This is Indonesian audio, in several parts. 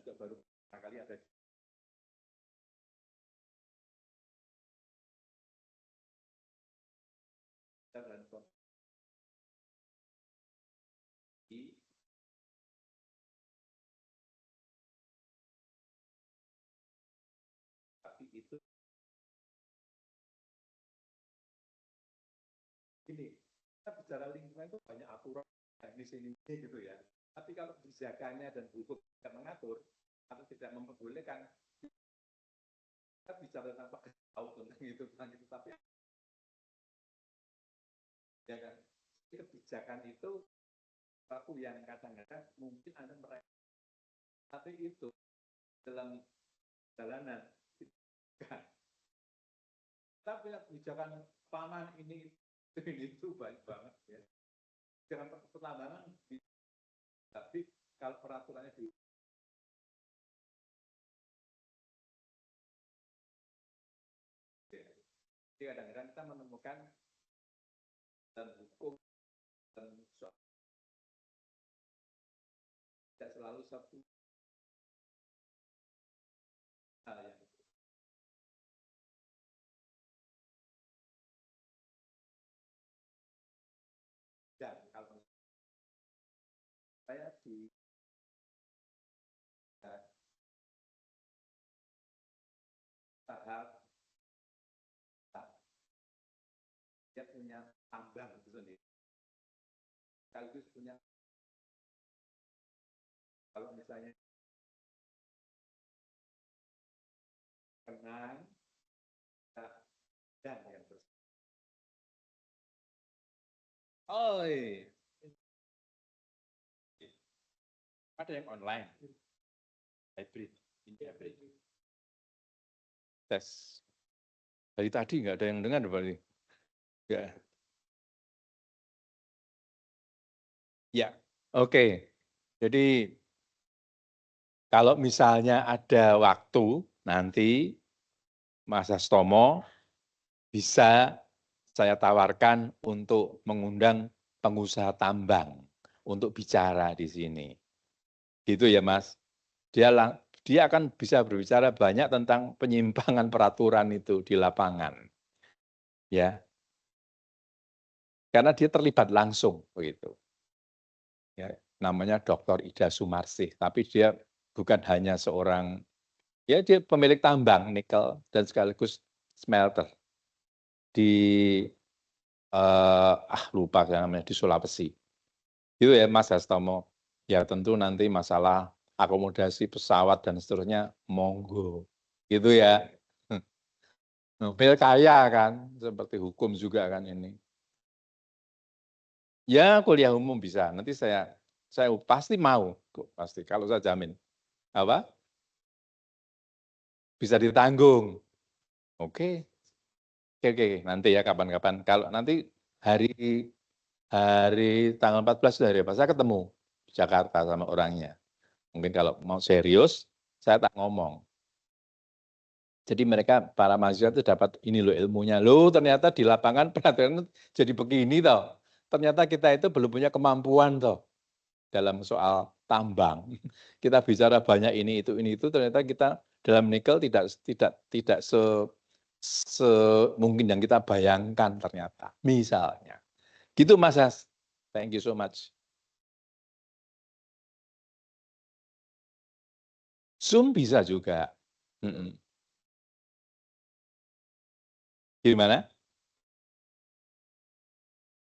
juga baru kali ada dan tapi itu ini kita bicara lingkungan itu banyak aturan teknis ini gitu ya. Tapi kalau kebijakannya dan hukum tidak mengatur atau tidak memperbolehkan, kita bicara tentang tahu tentang itu, tapi ya kan kebijakan itu aku yang kadang-kadang mungkin Anda mereka, tapi itu dalam jalanan kita punya kebijakan pangan ini itu baik banget ya. Jangan pertambangan, tapi kalau peraturannya di jadi kadang-kadang kita menemukan dan hukum dan tidak selalu satu hal yang dan kalau saya di tahap dia punya tambang itu sendiri, sekaligus punya kalau misalnya kenang dan yang terus. Oh, ada yang online, hybrid, tes. Dari tadi nggak ada yang dengar berarti. Ya. Ya, oke. Jadi kalau misalnya ada waktu nanti Mas Hastomo bisa saya tawarkan untuk mengundang pengusaha tambang untuk bicara di sini. Gitu ya Mas. Dia akan bisa berbicara banyak tentang penyimpangan peraturan itu di lapangan. Ya. Karena dia terlibat langsung begitu. Ya, namanya Dr. Ida Sumarsih, tapi dia bukan hanya seorang, ya dia pemilik tambang nikel dan sekaligus smelter di lupa namanya di Sulawesi. Itu ya Mas Hastomo. Ya tentu nanti masalah akomodasi pesawat dan seterusnya monggo. Gitu ya. Mobil kaya kan, seperti hukum juga kan ini. Ya kuliah umum bisa. Nanti saya pasti mau, pasti kalau saya jamin. Apa? Bisa ditanggung. Oke. Oke, nanti ya kapan-kapan. Kalau nanti hari tanggal 14 hari apa? Saya ketemu di Jakarta sama orangnya. Mungkin kalau mau serius, saya tak ngomong. Jadi mereka para mahasiswa itu dapat ini loh ilmunya. Loh ternyata di lapangan peraturan jadi begini toh. Ternyata kita itu belum punya kemampuan toh dalam soal tambang. Kita bicara banyak ini itu ternyata kita dalam nikel tidak mungkin yang kita bayangkan ternyata. Misalnya. Gitu Mas Has. Thank you so much. Zoom bisa juga. Gimana?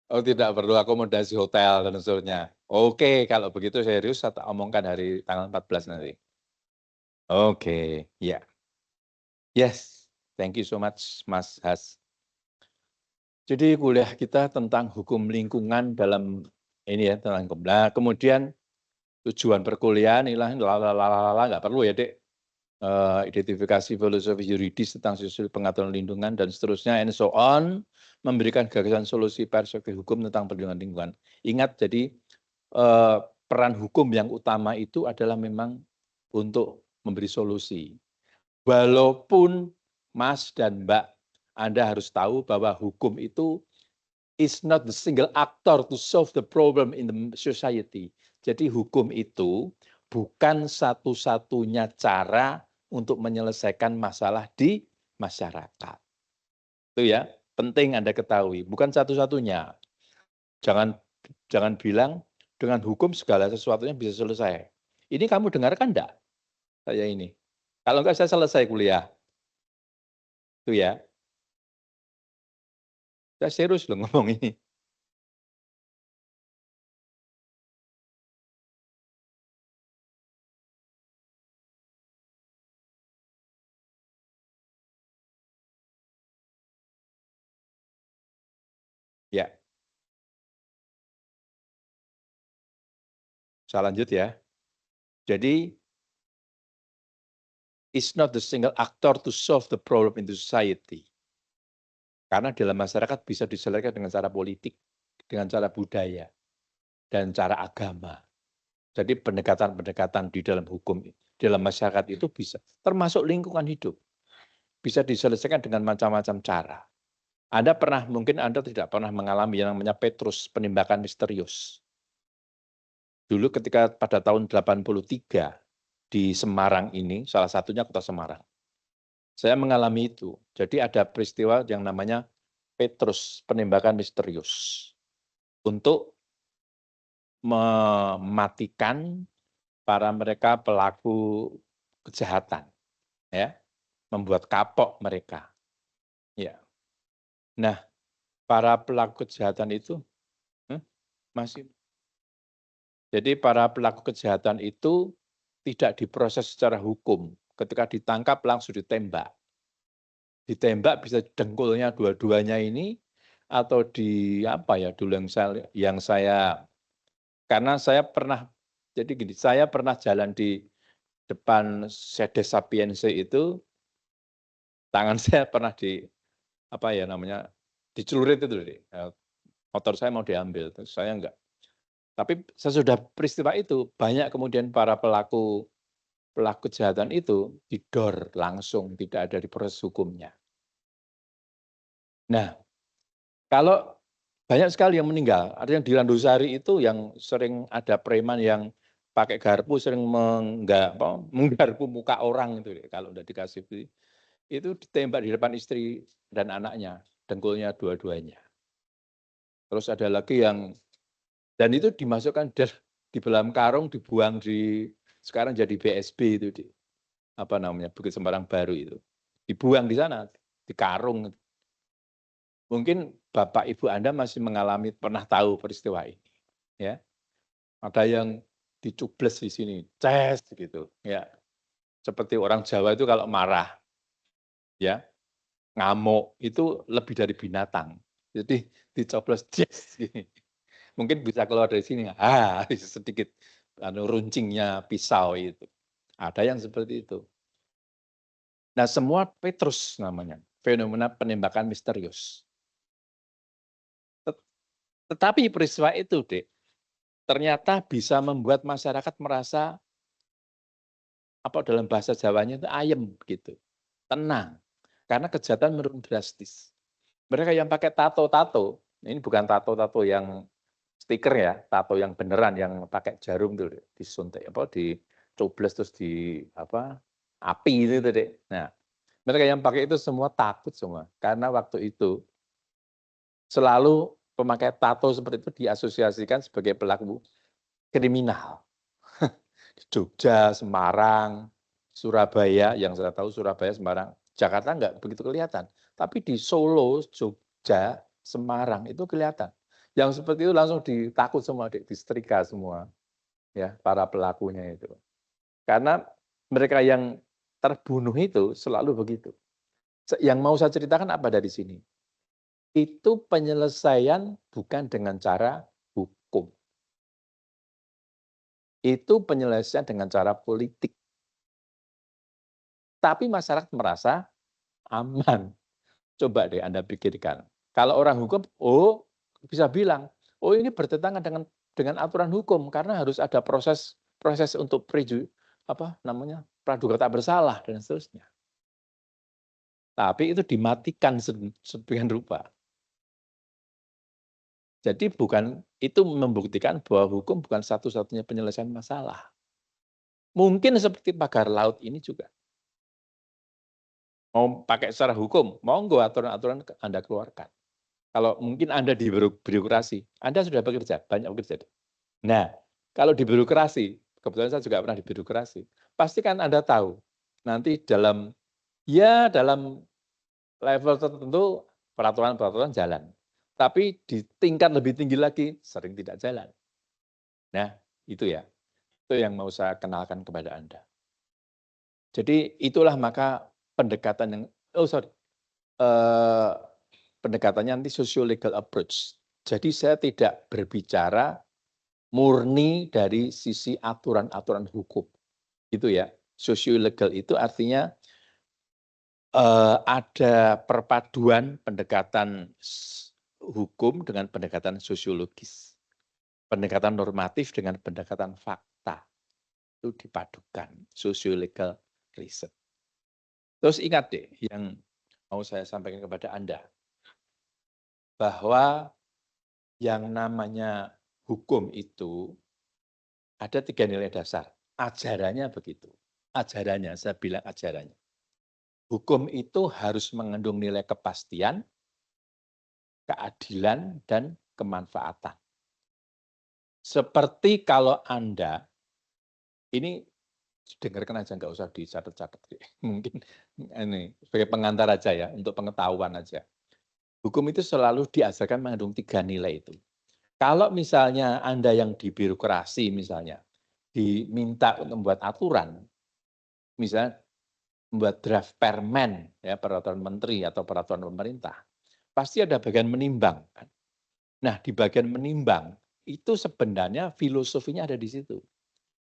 Oh tidak perlu akomodasi hotel dan seterusnya. Oke, kalau begitu serius saya omongkan hari tanggal 14 nanti. Oke, ya. Yes, thank you so much Mas Has. Jadi kuliah kita tentang hukum lingkungan dalam ini ya, tentang hukum. Nah, kemudian tujuan perkuliahan inilah nggak perlu ya, Dek. Identifikasi filosofi yuridis tentang sosial pengaturan lingkungan dan seterusnya and so on, memberikan gagasan solusi perspektif hukum tentang perlindungan lingkungan. Ingat jadi peran hukum yang utama itu adalah memang untuk memberi solusi. Walaupun Mas dan Mbak, Anda harus tahu bahwa hukum itu is not the single actor to solve the problem in the society. Jadi hukum itu bukan satu-satunya cara untuk menyelesaikan masalah di masyarakat. Itu ya, penting Anda ketahui, bukan satu-satunya. Jangan bilang dengan hukum segala sesuatunya bisa selesai. Ini kamu dengarkan enggak? Saya ini. Kalau enggak saya selesai kuliah. Itu ya. Saya serius loh ngomong ini. Ya, saya lanjut ya. Jadi, it's not the single actor to solve the problem in the society. Karena dalam masyarakat bisa diselesaikan dengan cara politik, dengan cara budaya, dan cara agama. Jadi pendekatan-pendekatan di dalam hukum, dalam masyarakat itu bisa, termasuk lingkungan hidup, bisa diselesaikan dengan macam-macam cara. Mungkin Anda tidak pernah mengalami yang namanya Petrus, penembakan misterius. Dulu ketika pada tahun 83 di Semarang ini, salah satunya kota Semarang, saya mengalami itu. Jadi ada peristiwa yang namanya Petrus, penembakan misterius. Untuk mematikan para mereka pelaku kejahatan, ya, membuat kapok mereka. Ya. Nah, para pelaku kejahatan itu, masih. Jadi para pelaku kejahatan itu tidak diproses secara hukum. Ketika ditangkap langsung ditembak. Ditembak bisa dengkulnya dua-duanya ini atau di apa ya dulu yang saya karena saya pernah jadi gini, saya pernah jalan di depan Sedes Sapiense itu, tangan saya pernah apa ya namanya, dicelurit itu, motor saya mau diambil, terus saya enggak. Tapi sesudah peristiwa itu, banyak kemudian para pelaku kejahatan itu didor langsung, tidak ada di proses hukumnya. Nah, kalau banyak sekali yang meninggal, ada yang di Landusari itu yang sering ada preman yang pakai garpu sering menggarpu muka orang itu kalau udah dikasih itu ditembak di depan istri dan anaknya, dengkulnya dua-duanya. Terus ada lagi yang dan itu dimasukkan di dalam karung dibuang sekarang jadi BSB itu apa namanya, Bukit Semarang Baru itu. Dibuang di sana, di karung. Mungkin Bapak Ibu Anda masih pernah tahu peristiwa ini, ya. Ada yang dicubles di sini, ces gitu, ya. Seperti orang Jawa itu kalau marah, ya, ngamuk itu lebih dari binatang. Jadi dicoblos ces gini. Mungkin bisa keluar dari sini, sedikit runcingnya pisau itu. Ada yang seperti itu. Nah, semua Petrus namanya, fenomena penembakan misterius. Tetapi peristiwa itu, Dek, ternyata bisa membuat masyarakat merasa apa dalam bahasa Jawanya itu ayem gitu, tenang. Karena kejahatan menurun drastis. Mereka yang pakai tato-tato, ini bukan tato-tato yang stiker ya, tato yang beneran yang pakai jarum tuh disuntik dicobles terus api itu Dek. Nah, mereka yang pakai itu semua takut semua karena waktu itu selalu pemakai tato seperti itu diasosiasikan sebagai pelaku kriminal. Jogja, Semarang, Surabaya, yang saya tahu Surabaya, Semarang, Jakarta enggak begitu kelihatan. Tapi di Solo, Jogja, Semarang itu kelihatan. Yang seperti itu langsung ditakut semua, disetrika semua, ya para pelakunya itu. Karena mereka yang terbunuh itu selalu begitu. Yang mau saya ceritakan apa dari sini? Itu penyelesaian bukan dengan cara hukum. Itu penyelesaian dengan cara politik. Tapi masyarakat merasa aman. Coba deh Anda pikirkan. Kalau orang hukum, bisa bilang, ini bertentangan dengan aturan hukum karena harus ada proses untuk praduga tak bersalah dan seterusnya. Tapi itu dimatikan sedemikian rupa. Jadi itu membuktikan bahwa hukum bukan satu-satunya penyelesaian masalah. Mungkin seperti pagar laut ini juga. Mau pakai secara hukum, monggo aturan-aturan Anda keluarkan. Kalau mungkin Anda di birokrasi, Anda sudah bekerja, banyak bekerja. Nah, kalau di birokrasi, kebetulan saya juga pernah di birokrasi, pasti kan Anda tahu, nanti dalam level tertentu peraturan-peraturan jalan. Tapi di tingkat lebih tinggi lagi, sering tidak jalan. Nah, itu ya. Itu yang mau saya kenalkan kepada Anda. Jadi itulah maka pendekatan yang, pendekatannya nanti socio-legal approach. Jadi saya tidak berbicara murni dari sisi aturan-aturan hukum. Gitu ya. Socio-legal itu artinya ada perpaduan pendekatan hukum dengan pendekatan sosiologis. Pendekatan normatif dengan pendekatan fakta. Itu dipadukan, socio-legal reason. Terus ingat deh, yang mau saya sampaikan kepada Anda, bahwa yang namanya hukum itu ada 3 nilai dasar. Ajarannya begitu. Ajarannya, saya bilang ajarannya. Hukum itu harus mengandung nilai kepastian, keadilan, dan kemanfaatan. Seperti kalau Anda, ini dengarkan aja, nggak usah dicatat-catat. Mungkin ini sebagai pengantar aja ya, untuk pengetahuan aja. Hukum itu selalu diajarkan mengandung 3 nilai itu. Kalau misalnya Anda yang di birokrasi misalnya, diminta untuk membuat aturan, misalnya membuat draft permen, ya, peraturan menteri atau peraturan pemerintah, pasti ada bagian menimbang. Kan? Nah, di bagian menimbang, itu sebenarnya filosofinya ada di situ.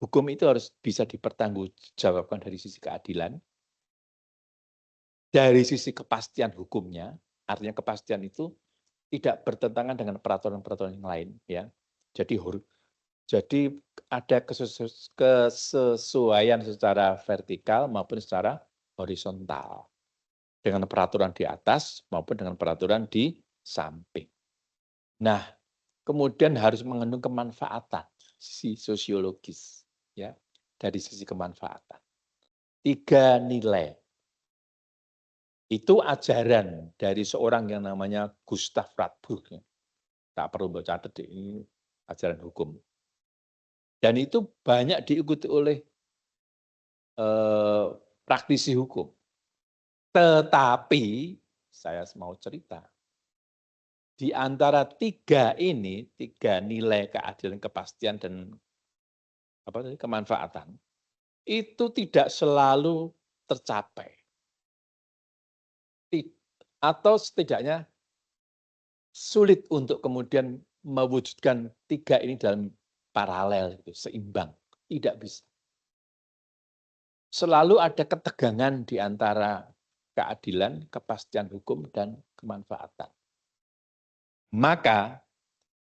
Hukum itu harus bisa dipertanggungjawabkan dari sisi keadilan, dari sisi kepastian hukumnya, artinya kepastian itu tidak bertentangan dengan peraturan-peraturan yang lain, ya. Jadi ada kesesuaian secara vertikal maupun secara horizontal dengan peraturan di atas maupun dengan peraturan di samping. Nah, kemudian harus mengandung kemanfaatan, sisi sosiologis, ya, dari sisi kemanfaatan. 3 nilai. Itu ajaran dari seorang yang namanya Gustav Radbruch. Tak perlu baca catat, ini ajaran hukum. Dan itu banyak diikuti oleh praktisi hukum. Tetapi, saya mau cerita, di antara 3 ini, 3 nilai keadilan, kepastian, dan kemanfaatan, itu tidak selalu tercapai. Atau setidaknya sulit untuk kemudian mewujudkan 3 ini dalam paralel, seimbang. Tidak bisa. Selalu ada ketegangan di antara keadilan, kepastian hukum, dan kemanfaatan. Maka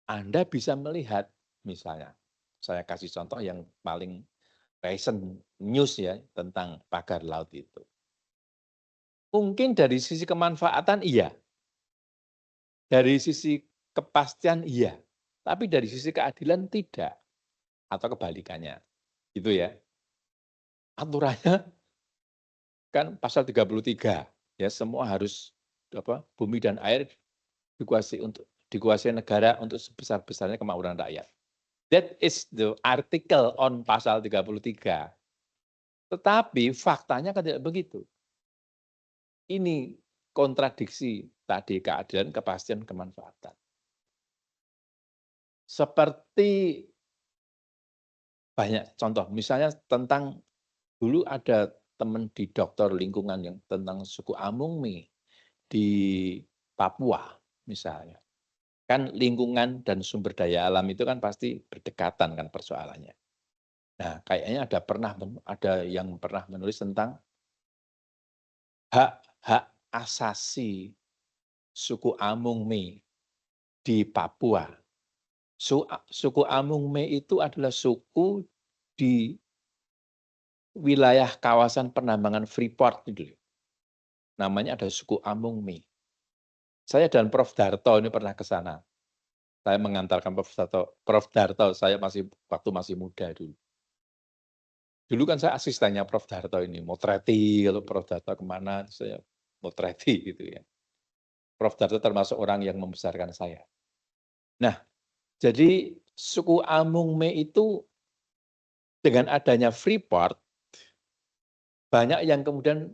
Anda bisa melihat, misalnya, saya kasih contoh yang paling recent news ya, tentang pagar laut itu. Mungkin dari sisi kemanfaatan iya, dari sisi kepastian iya, tapi dari sisi keadilan tidak, atau kebalikannya, gitu ya. Aturannya kan pasal 33, ya semua harus bumi dan air dikuasai negara untuk sebesar-besarnya kemakmuran rakyat. That is the article on pasal 33. Tetapi faktanya kan tidak begitu. Ini kontradiksi tadi keadilan, kepastian, kemanfaatan. Seperti banyak contoh, misalnya tentang dulu ada teman di dokter lingkungan yang tentang suku Amungme di Papua misalnya. Kan lingkungan dan sumber daya alam itu kan pasti berdekatan kan persoalannya. Nah, kayaknya ada yang pernah menulis tentang hak-hak asasi suku Amungme di Papua. Suku Amungme itu adalah suku di wilayah kawasan penambangan Freeport itu. Namanya ada suku Amungme. Saya dan Prof. Darto ini pernah ke sana. Saya mengantarkan Prof. Darto, saya waktu masih muda dulu. Dulu kan saya asistennya Prof. Darto ini, motretti kalau Prof. Darto kemana saya motretti gitu ya. Prof. Darto termasuk orang yang membesarkan saya. Nah, jadi suku Amungme itu dengan adanya Freeport, banyak yang kemudian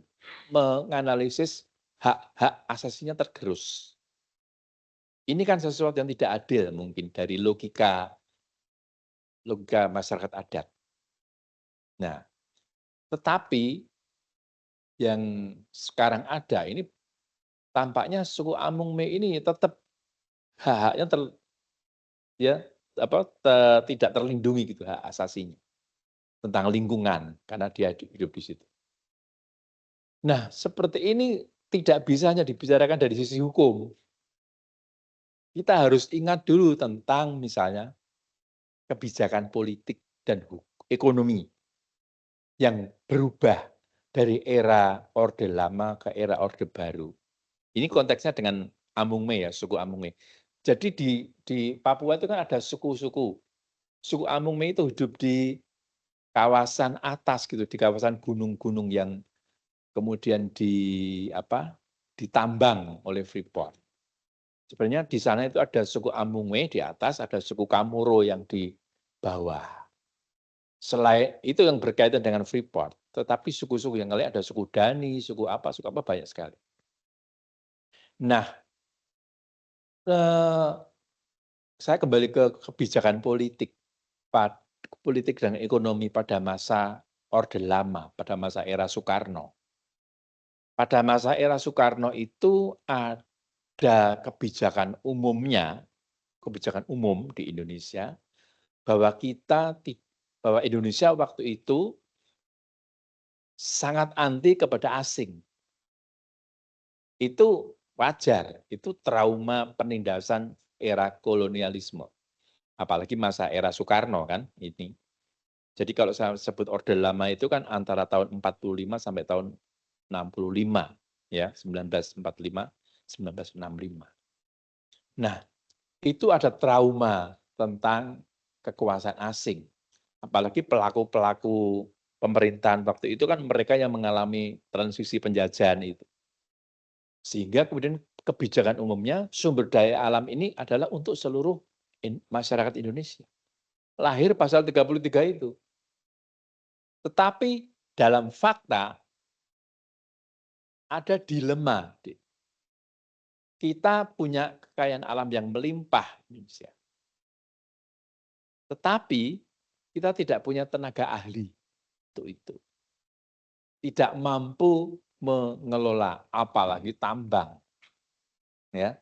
menganalisis hak-hak asasinya tergerus. Ini kan sesuatu yang tidak adil mungkin dari logika masyarakat adat. Nah, tetapi yang sekarang ada ini tampaknya suku Amungme ini tetap hak-haknya ya tidak terlindungi gitu hak asasinya tentang lingkungan karena dia hidup di situ. Nah, seperti ini tidak bisa hanya dibicarakan dari sisi hukum. Kita harus ingat dulu tentang misalnya kebijakan politik dan ekonomi yang berubah dari era Orde Lama ke era Orde Baru. Ini konteksnya dengan Amungme ya, suku Amungme. Jadi di Papua itu kan ada suku-suku. Suku Amungme itu hidup di kawasan atas gitu, di kawasan gunung-gunung yang kemudian ditambang oleh Freeport. Sebenarnya di sana itu ada suku Amungme di atas, ada suku Kamoro yang di bawah. Selain itu yang berkaitan dengan Freeport, tetapi suku-suku yang lain ada suku Dani, suku apa banyak sekali. Nah, saya kembali ke kebijakan politik dan ekonomi pada masa Orde Lama, pada masa era Soekarno. Pada masa era Soekarno itu ada kebijakan umum di Indonesia bahwa Indonesia waktu itu sangat anti kepada asing. Itu wajar, itu trauma penindasan era kolonialisme. Apalagi masa era Soekarno kan ini. Jadi kalau saya sebut Orde Lama itu kan antara tahun 45 sampai tahun 65 ya, 1945 1965. Nah, itu ada trauma tentang kekuasaan asing. Apalagi pelaku-pelaku pemerintahan waktu itu kan mereka yang mengalami transisi penjajahan itu. Sehingga kemudian kebijakan umumnya sumber daya alam ini adalah untuk seluruh masyarakat Indonesia. Lahir pasal 33 itu. Tetapi dalam fakta ada dilema. Kita punya kekayaan alam yang melimpah Indonesia. Tetapi kita tidak punya tenaga ahli untuk itu. Tidak mampu mengelola apalagi tambang. Ya.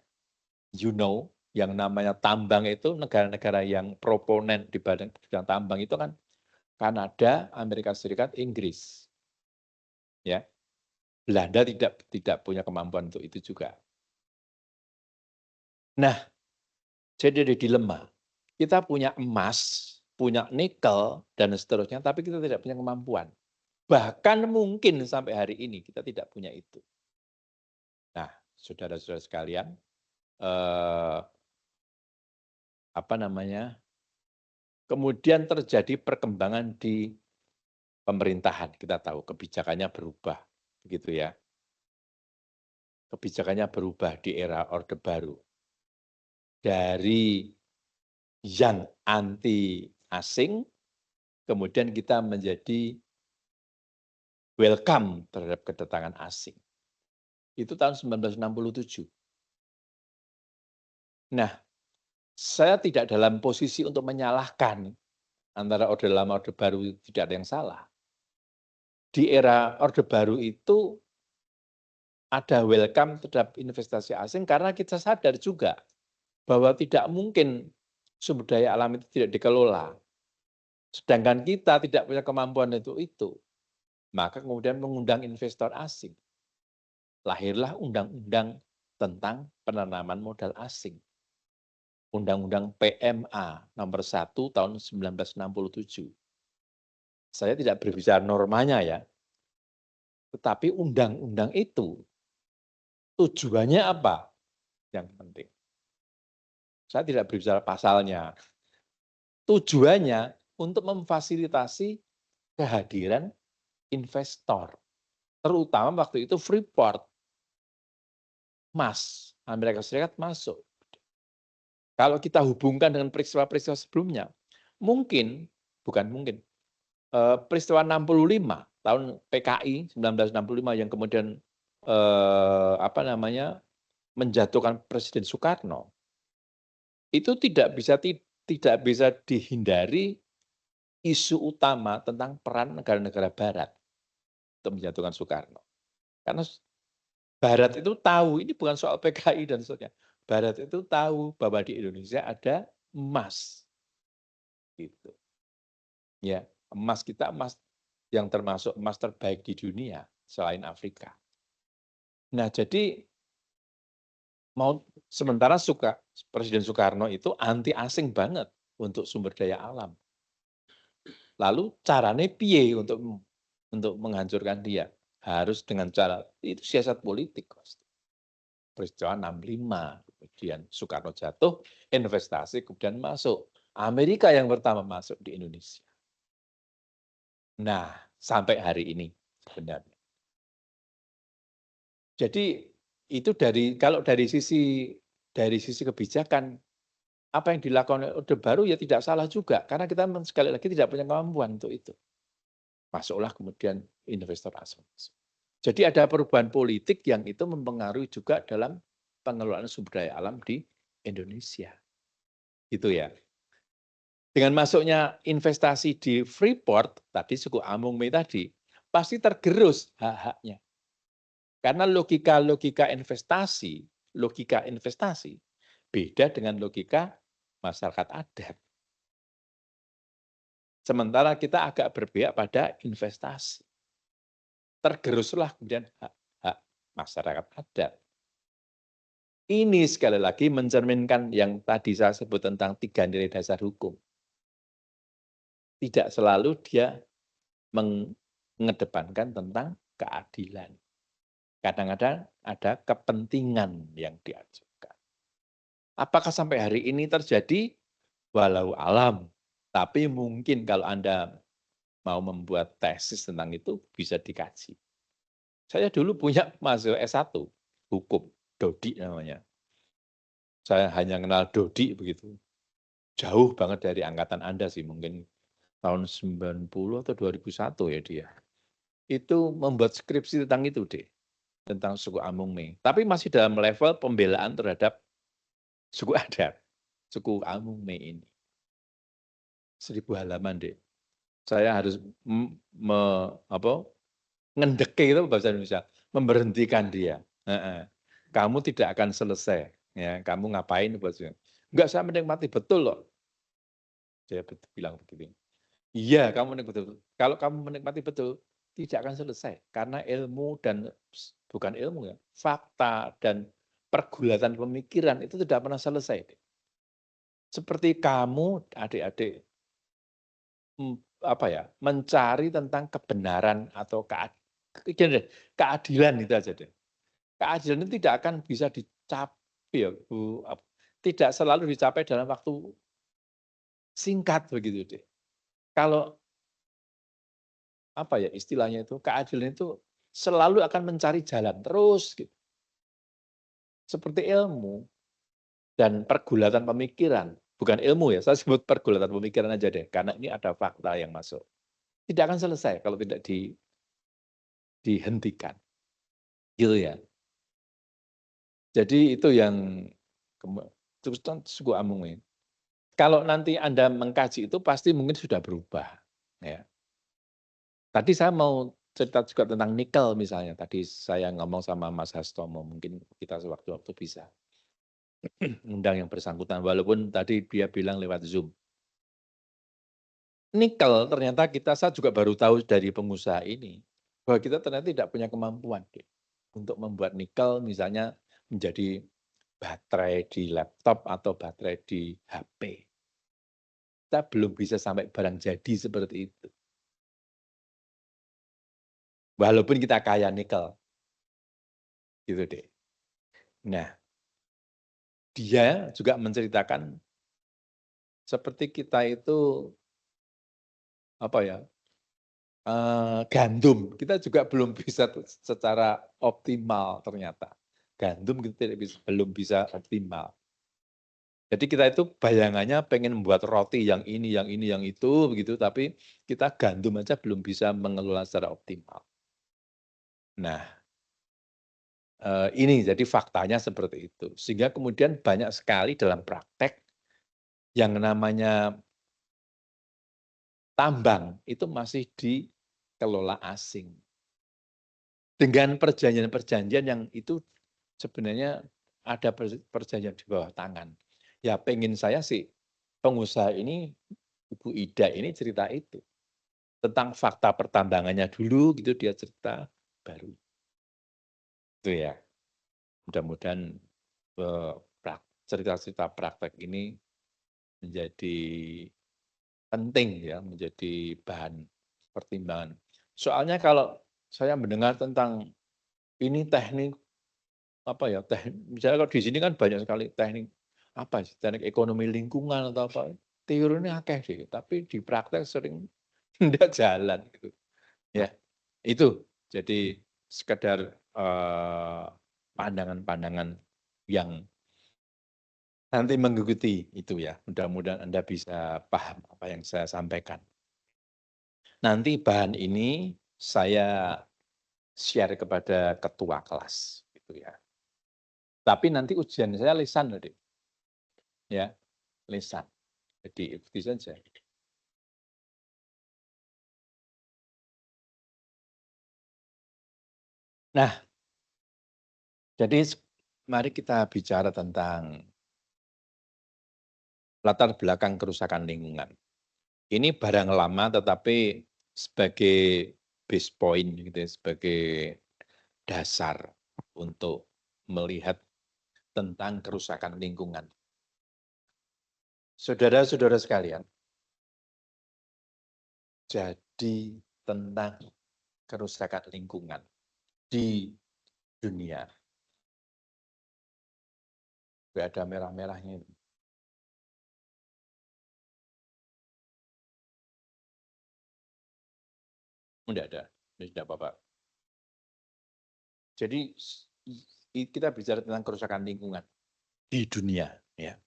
Yang namanya tambang itu negara-negara yang proponen di bidang tambang itu kan Kanada, Amerika Serikat, Inggris. Ya. Belanda tidak punya kemampuan untuk itu juga. Nah, jadi ada dilema. Kita punya emas, punya nikel, dan seterusnya, tapi kita tidak punya kemampuan. Bahkan mungkin sampai hari ini kita tidak punya itu. Nah, saudara-saudara sekalian, kemudian terjadi perkembangan di pemerintahan. Kita tahu kebijakannya berubah, begitu ya. Kebijakannya berubah di era Orde Baru. Dari yang anti asing, kemudian kita menjadi welcome terhadap kedatangan asing. Itu tahun 1967. Nah, saya tidak dalam posisi untuk menyalahkan antara Orde Lama, Orde Baru, tidak ada yang salah. Di era Orde Baru itu ada welcome terhadap investasi asing karena kita sadar juga bahwa tidak mungkin sumber daya alam itu tidak dikelola. Sedangkan kita tidak punya kemampuan untuk itu. Maka kemudian mengundang investor asing. Lahirlah undang-undang tentang penanaman modal asing. Undang-undang PMA nomor 1 tahun 1967. Saya tidak berbicara normanya ya, tetapi undang-undang itu tujuannya apa? Yang penting. Saya tidak berbicara pasalnya. Tujuannya untuk memfasilitasi kehadiran investor. Terutama waktu itu Freeport, Amerika Serikat masuk. Kalau kita hubungkan dengan peristiwa-peristiwa sebelumnya, bukan mungkin, peristiwa 65 tahun PKI 1965 yang kemudian menjatuhkan Presiden Soekarno, itu tidak bisa dihindari isu utama tentang peran negara-negara Barat untuk menjatuhkan Soekarno. Karena Barat itu tahu ini bukan soal PKI dan seterusnya. Barat itu tahu bahwa di Indonesia ada emas, gitu. Ya, emas yang termasuk emas terbaik di dunia selain Afrika. Nah, jadi sementara Presiden Soekarno itu anti asing banget untuk sumber daya alam. Lalu caranya piye untuk menghancurkan dia? Harus dengan cara itu siasat politik. Peristiwa 65, kemudian Soekarno jatuh, investasi kemudian masuk. Amerika yang pertama masuk di Indonesia. Nah, sampai hari ini sebenarnya. Jadi itu kalau dari sisi kebijakan, apa yang dilakukan oleh Orde Baru ya tidak salah juga, karena kita sekali lagi tidak punya kemampuan untuk itu. Masuklah kemudian investor asing. Jadi ada perubahan politik yang itu mempengaruhi juga dalam pengelolaan sumber daya alam di Indonesia. Gitu ya. Dengan masuknya investasi di Freeport, tadi suku Amungme tadi, pasti tergerus hak-haknya. Karena logika investasi beda dengan logika masyarakat adat. Sementara kita agak berpihak pada investasi. Tergeruslah kemudian hak masyarakat adat. Ini sekali lagi mencerminkan yang tadi saya sebut tentang 3 nilai dasar hukum. Tidak selalu dia mengedepankan tentang keadilan. Kadang-kadang ada kepentingan yang diajukan. Apakah sampai hari ini terjadi? Walau alam. Tapi mungkin kalau Anda mau membuat tesis tentang itu, bisa dikaji. Saya dulu punya mahasiswa S1, hukum, Dodi namanya. Saya hanya kenal Dodi begitu. Jauh banget dari angkatan Anda sih, mungkin tahun 90 atau 2001 ya dia. Itu membuat skripsi tentang itu deh, tentang suku Amungme. Tapi masih dalam level pembelaan terhadap suku adat, suku Amungme ini. 1000 halaman deh. Saya harus ngendeke itu bahasa Indonesia, memberhentikan dia. Kamu tidak akan selesai. Ya, kamu ngapain? Enggak, saya menikmati betul loh. Dia bilang begitu. Iya, kamu menikmati betul. Kalau kamu menikmati betul, tidak akan selesai. Karena ilmu dan bukan ilmu ya, fakta dan pergulatan pemikiran itu tidak pernah selesai. Seperti kamu, adik-adik, mencari tentang kebenaran atau keadilan itu aja deh. Keadilan itu tidak akan bisa dicapai, tidak selalu dicapai dalam waktu singkat begitu deh. Kalau istilahnya itu, keadilan itu selalu akan mencari jalan terus gitu. Seperti ilmu dan pergulatan pemikiran, bukan ilmu ya, saya sebut pergulatan pemikiran aja deh, karena ini ada fakta yang masuk. Tidak akan selesai kalau tidak dihentikan. Gitu ya. Jadi itu yang terus suku Amungme. Kalau nanti Anda mengkaji itu pasti mungkin sudah berubah. Ya. Tadi saya mau cerita juga tentang nikel misalnya. Tadi saya ngomong sama Mas Hastomo, mungkin kita sewaktu-waktu bisa undang yang bersangkutan, walaupun tadi dia bilang lewat Zoom. Nikel ternyata saya juga baru tahu dari pengusaha ini, bahwa kita ternyata tidak punya kemampuan untuk membuat nikel misalnya menjadi baterai di laptop atau baterai di HP. Kita belum bisa sampai barang jadi seperti itu. Walaupun kita kaya nikel. Gitu deh. Nah, dia juga menceritakan seperti kita itu gandum, kita juga belum bisa secara optimal ternyata. Gandum kita belum bisa optimal. Jadi kita itu bayangannya pengen membuat roti yang ini, yang itu, begitu, tapi kita gandum aja belum bisa mengelola secara optimal. Nah, ini jadi faktanya seperti itu. Sehingga kemudian banyak sekali dalam praktek yang namanya tambang itu masih dikelola asing. Dengan perjanjian-perjanjian yang itu sebenarnya ada perjanjian di bawah tangan. Ya pengen saya sih pengusaha ini, Ibu Ida ini cerita itu. Tentang fakta pertambangannya dulu gitu dia cerita, baru. Itu ya. Mudah-mudahan, cerita-cerita praktek ini menjadi penting ya, menjadi bahan pertimbangan. Soalnya kalau saya mendengar tentang ini teknik apa ya, misalnya kalau di sini kan banyak sekali teknik apa sih, teknik ekonomi lingkungan atau apa, teorinya akeh sih, tapi di praktek sering tidak jalan gitu. Ya, itu. Jadi sekedar, pandangan-pandangan yang nanti mengikuti itu ya, mudah-mudahan Anda bisa paham apa yang saya sampaikan. Nanti bahan ini saya share kepada ketua kelas, gitu ya. Tapi nanti ujian saya lisan loh, Dik, ya, lisan. Jadi ikuti saja. Nah, jadi mari kita bicara tentang latar belakang kerusakan lingkungan. Ini barang lama tetapi sebagai base point gitu ya, sebagai dasar untuk melihat tentang kerusakan lingkungan. Saudara-saudara sekalian, jadi tentang kerusakan lingkungan di dunia. Nggak ada merah-merahnya. Tidak ada, tidak apa-apa. Jadi kita bicara tentang kerusakan lingkungan di dunia, ya.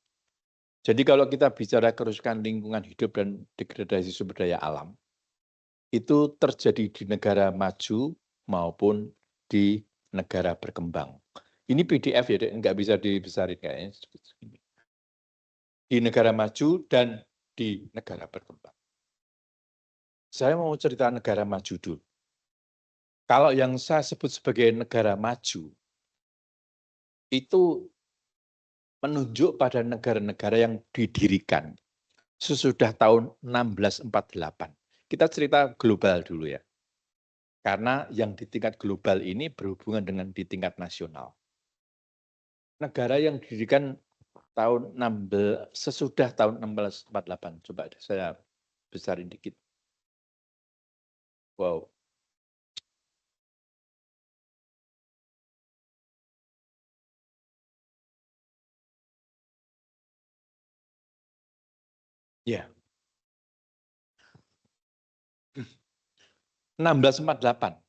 Jadi kalau kita bicara kerusakan lingkungan hidup dan degradasi sumber daya alam, itu terjadi di negara maju maupun di negara berkembang. Ini PDF ya, Dek, nggak bisa dibesarin kayaknya. Di negara maju dan di negara berkembang. Saya mau cerita negara maju dulu. Kalau yang saya sebut sebagai negara maju, itu menunjuk pada negara-negara yang didirikan sesudah tahun 1648. Kita cerita global dulu ya. Karena yang di tingkat global ini berhubungan dengan di tingkat nasional. Negara yang didirikan sesudah tahun 1648. Coba deh saya besarin dikit. Wow. Ya. 1648.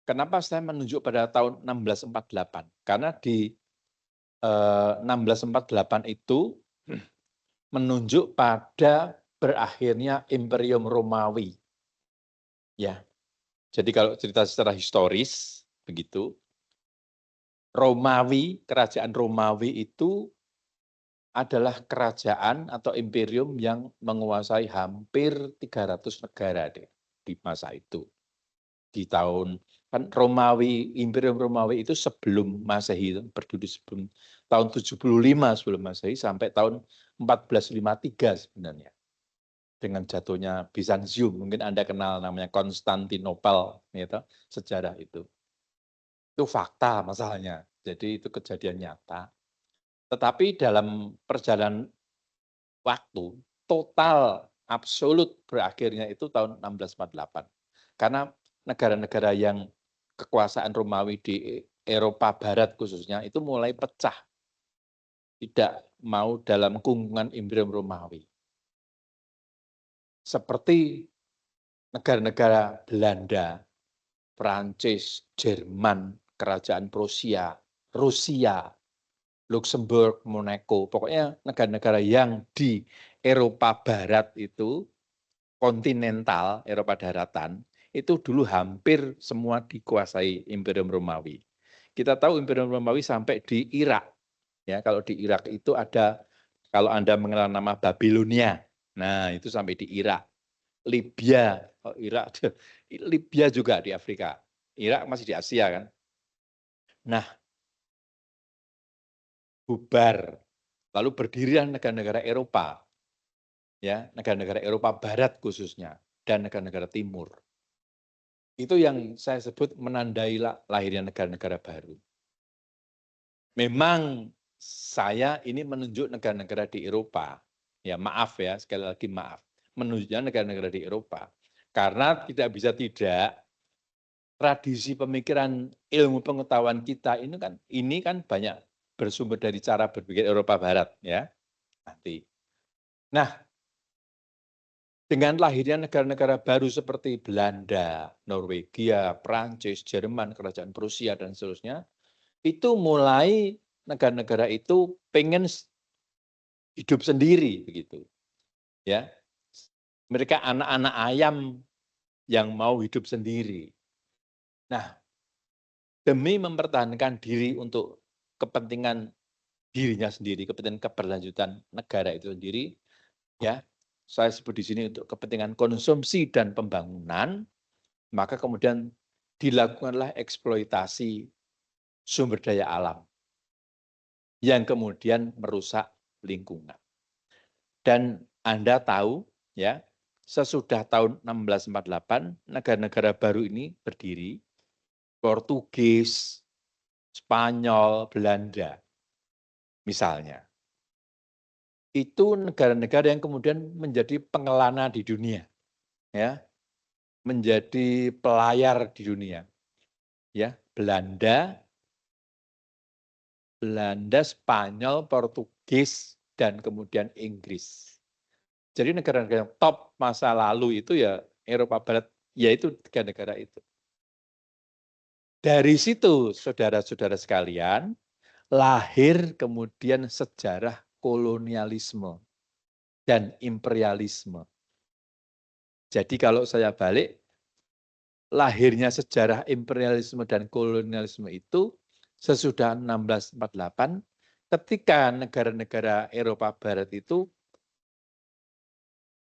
Kenapa saya menunjuk pada tahun 1648? Karena di 1648 itu menunjuk pada berakhirnya Imperium Romawi. Ya. Jadi kalau cerita secara historis begitu, Romawi, kerajaan Romawi itu adalah kerajaan atau imperium yang menguasai hampir 300 negara deh di masa itu. Di tahun kan Romawi, Imperium Romawi itu sebelum Masehi, berdiri sebelum tahun 75 sebelum Masehi sampai tahun 1453 sebenarnya. Dengan jatuhnya Bizantium, mungkin Anda kenal namanya Konstantinopel, gitu, sejarah itu. Itu fakta masalahnya. Jadi itu kejadian nyata. Tetapi dalam perjalanan waktu, total absolut berakhirnya itu tahun 1648. Karena negara-negara yang kekuasaan Romawi di Eropa Barat khususnya itu mulai pecah. Tidak mau dalam gungkungan Imperium Romawi. Seperti negara-negara Belanda, Prancis, Jerman, Kerajaan Prusia, Rusia, Luxembourg, Monaco, pokoknya negara-negara yang di Eropa Barat itu, kontinental, Eropa daratan, itu dulu hampir semua dikuasai Imperium Romawi. Kita tahu Imperium Romawi sampai di Irak. Ya, kalau di Irak itu ada, kalau Anda mengenal nama Babilonia, nah itu sampai di Irak. Libya, oh, Irak, Libya juga di Afrika. Irak masih di Asia kan. Nah, bubar. Lalu berdirilah negara-negara Eropa. Ya, negara-negara Eropa Barat khususnya dan negara-negara Timur. Itu yang saya sebut menandai lahirnya negara-negara baru. Memang saya ini menunjuk negara-negara di Eropa. Ya, maaf ya, sekali lagi maaf. Menunjuknya negara-negara di Eropa. Karena tidak bisa tidak, tradisi pemikiran ilmu pengetahuan kita ini kan banyak bersumber dari cara berpikir Eropa Barat ya. Nanti. Nah, dengan lahirnya negara-negara baru seperti Belanda, Norwegia, Prancis, Jerman, Kerajaan Prusia dan seterusnya, itu mulai negara-negara itu pengen hidup sendiri begitu. Ya. Mereka anak-anak ayam yang mau hidup sendiri. Nah, demi mempertahankan diri untuk kepentingan dirinya sendiri, kepentingan keberlanjutan negara itu sendiri, ya, saya sebut di sini untuk kepentingan konsumsi dan pembangunan, maka kemudian dilakukanlah eksploitasi sumber daya alam yang kemudian merusak lingkungan. Dan Anda tahu, ya, sesudah tahun 1648 negara-negara baru ini berdiri, Portugis, Spanyol, Belanda, misalnya. Itu negara-negara yang kemudian menjadi pengelana di dunia, ya, menjadi pelayar di dunia, ya, Belanda, Spanyol, Portugis, dan kemudian Inggris. Jadi negara-negara yang top masa lalu itu ya Eropa Barat, yaitu negara-negara itu. Dari situ, saudara-saudara sekalian, lahir kemudian sejarah kolonialisme dan imperialisme. Jadi kalau saya balik, lahirnya sejarah imperialisme dan kolonialisme itu sesudah 1648, ketika negara-negara Eropa Barat itu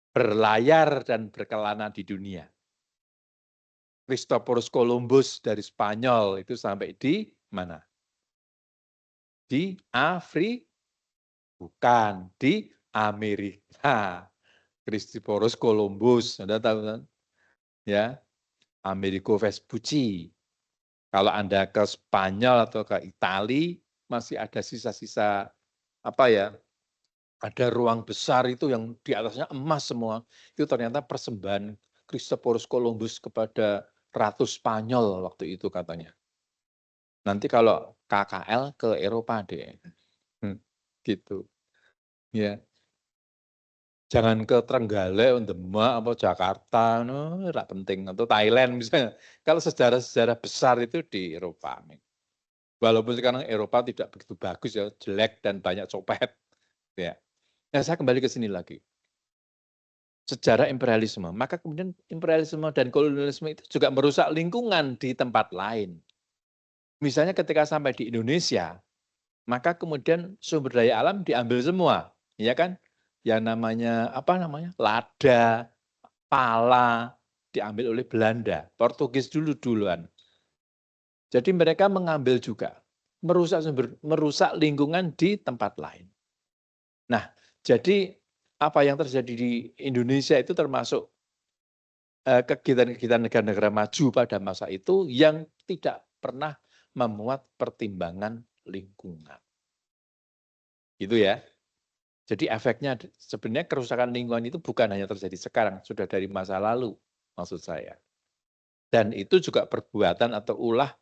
berlayar dan berkelana di dunia. Christophorus Columbus dari Spanyol itu sampai di mana? Di Afrika, bukan, di Amerika. Christophorus Columbus, Anda tahu kan? Ya, Amerigo Vespucci. Kalau Anda ke Spanyol atau ke Italia, masih ada sisa-sisa apa ya? Ada ruang besar itu yang di atasnya emas semua. Itu ternyata persembahan Christophorus Columbus kepada Ratu Spanyol waktu itu katanya. Nanti kalau KKL ke Eropa deh. Gitu. Ya. Jangan ke Trenggalek, Demak, apa Jakarta, no, tidak penting. Atau Thailand misalnya. Kalau sejarah-sejarah besar itu di Eropa. Walaupun sekarang Eropa tidak begitu bagus ya, jelek dan banyak copet. Ya. Nah, saya kembali ke sini lagi. Sejarah imperialisme. Maka kemudian imperialisme dan kolonialisme itu juga merusak lingkungan di tempat lain. Misalnya ketika sampai di Indonesia, maka kemudian sumber daya alam diambil semua, ya kan? Yang namanya apa namanya? Lada, pala diambil oleh Belanda, Portugis duluan. Jadi mereka mengambil juga, merusak lingkungan di tempat lain. Nah, jadi apa yang terjadi di Indonesia itu termasuk kegiatan-kegiatan negara-negara maju pada masa itu yang tidak pernah memuat pertimbangan lingkungan. Gitu ya. Jadi efeknya sebenarnya kerusakan lingkungan itu bukan hanya terjadi sekarang, sudah dari masa lalu maksud saya. Dan itu juga perbuatan atau ulah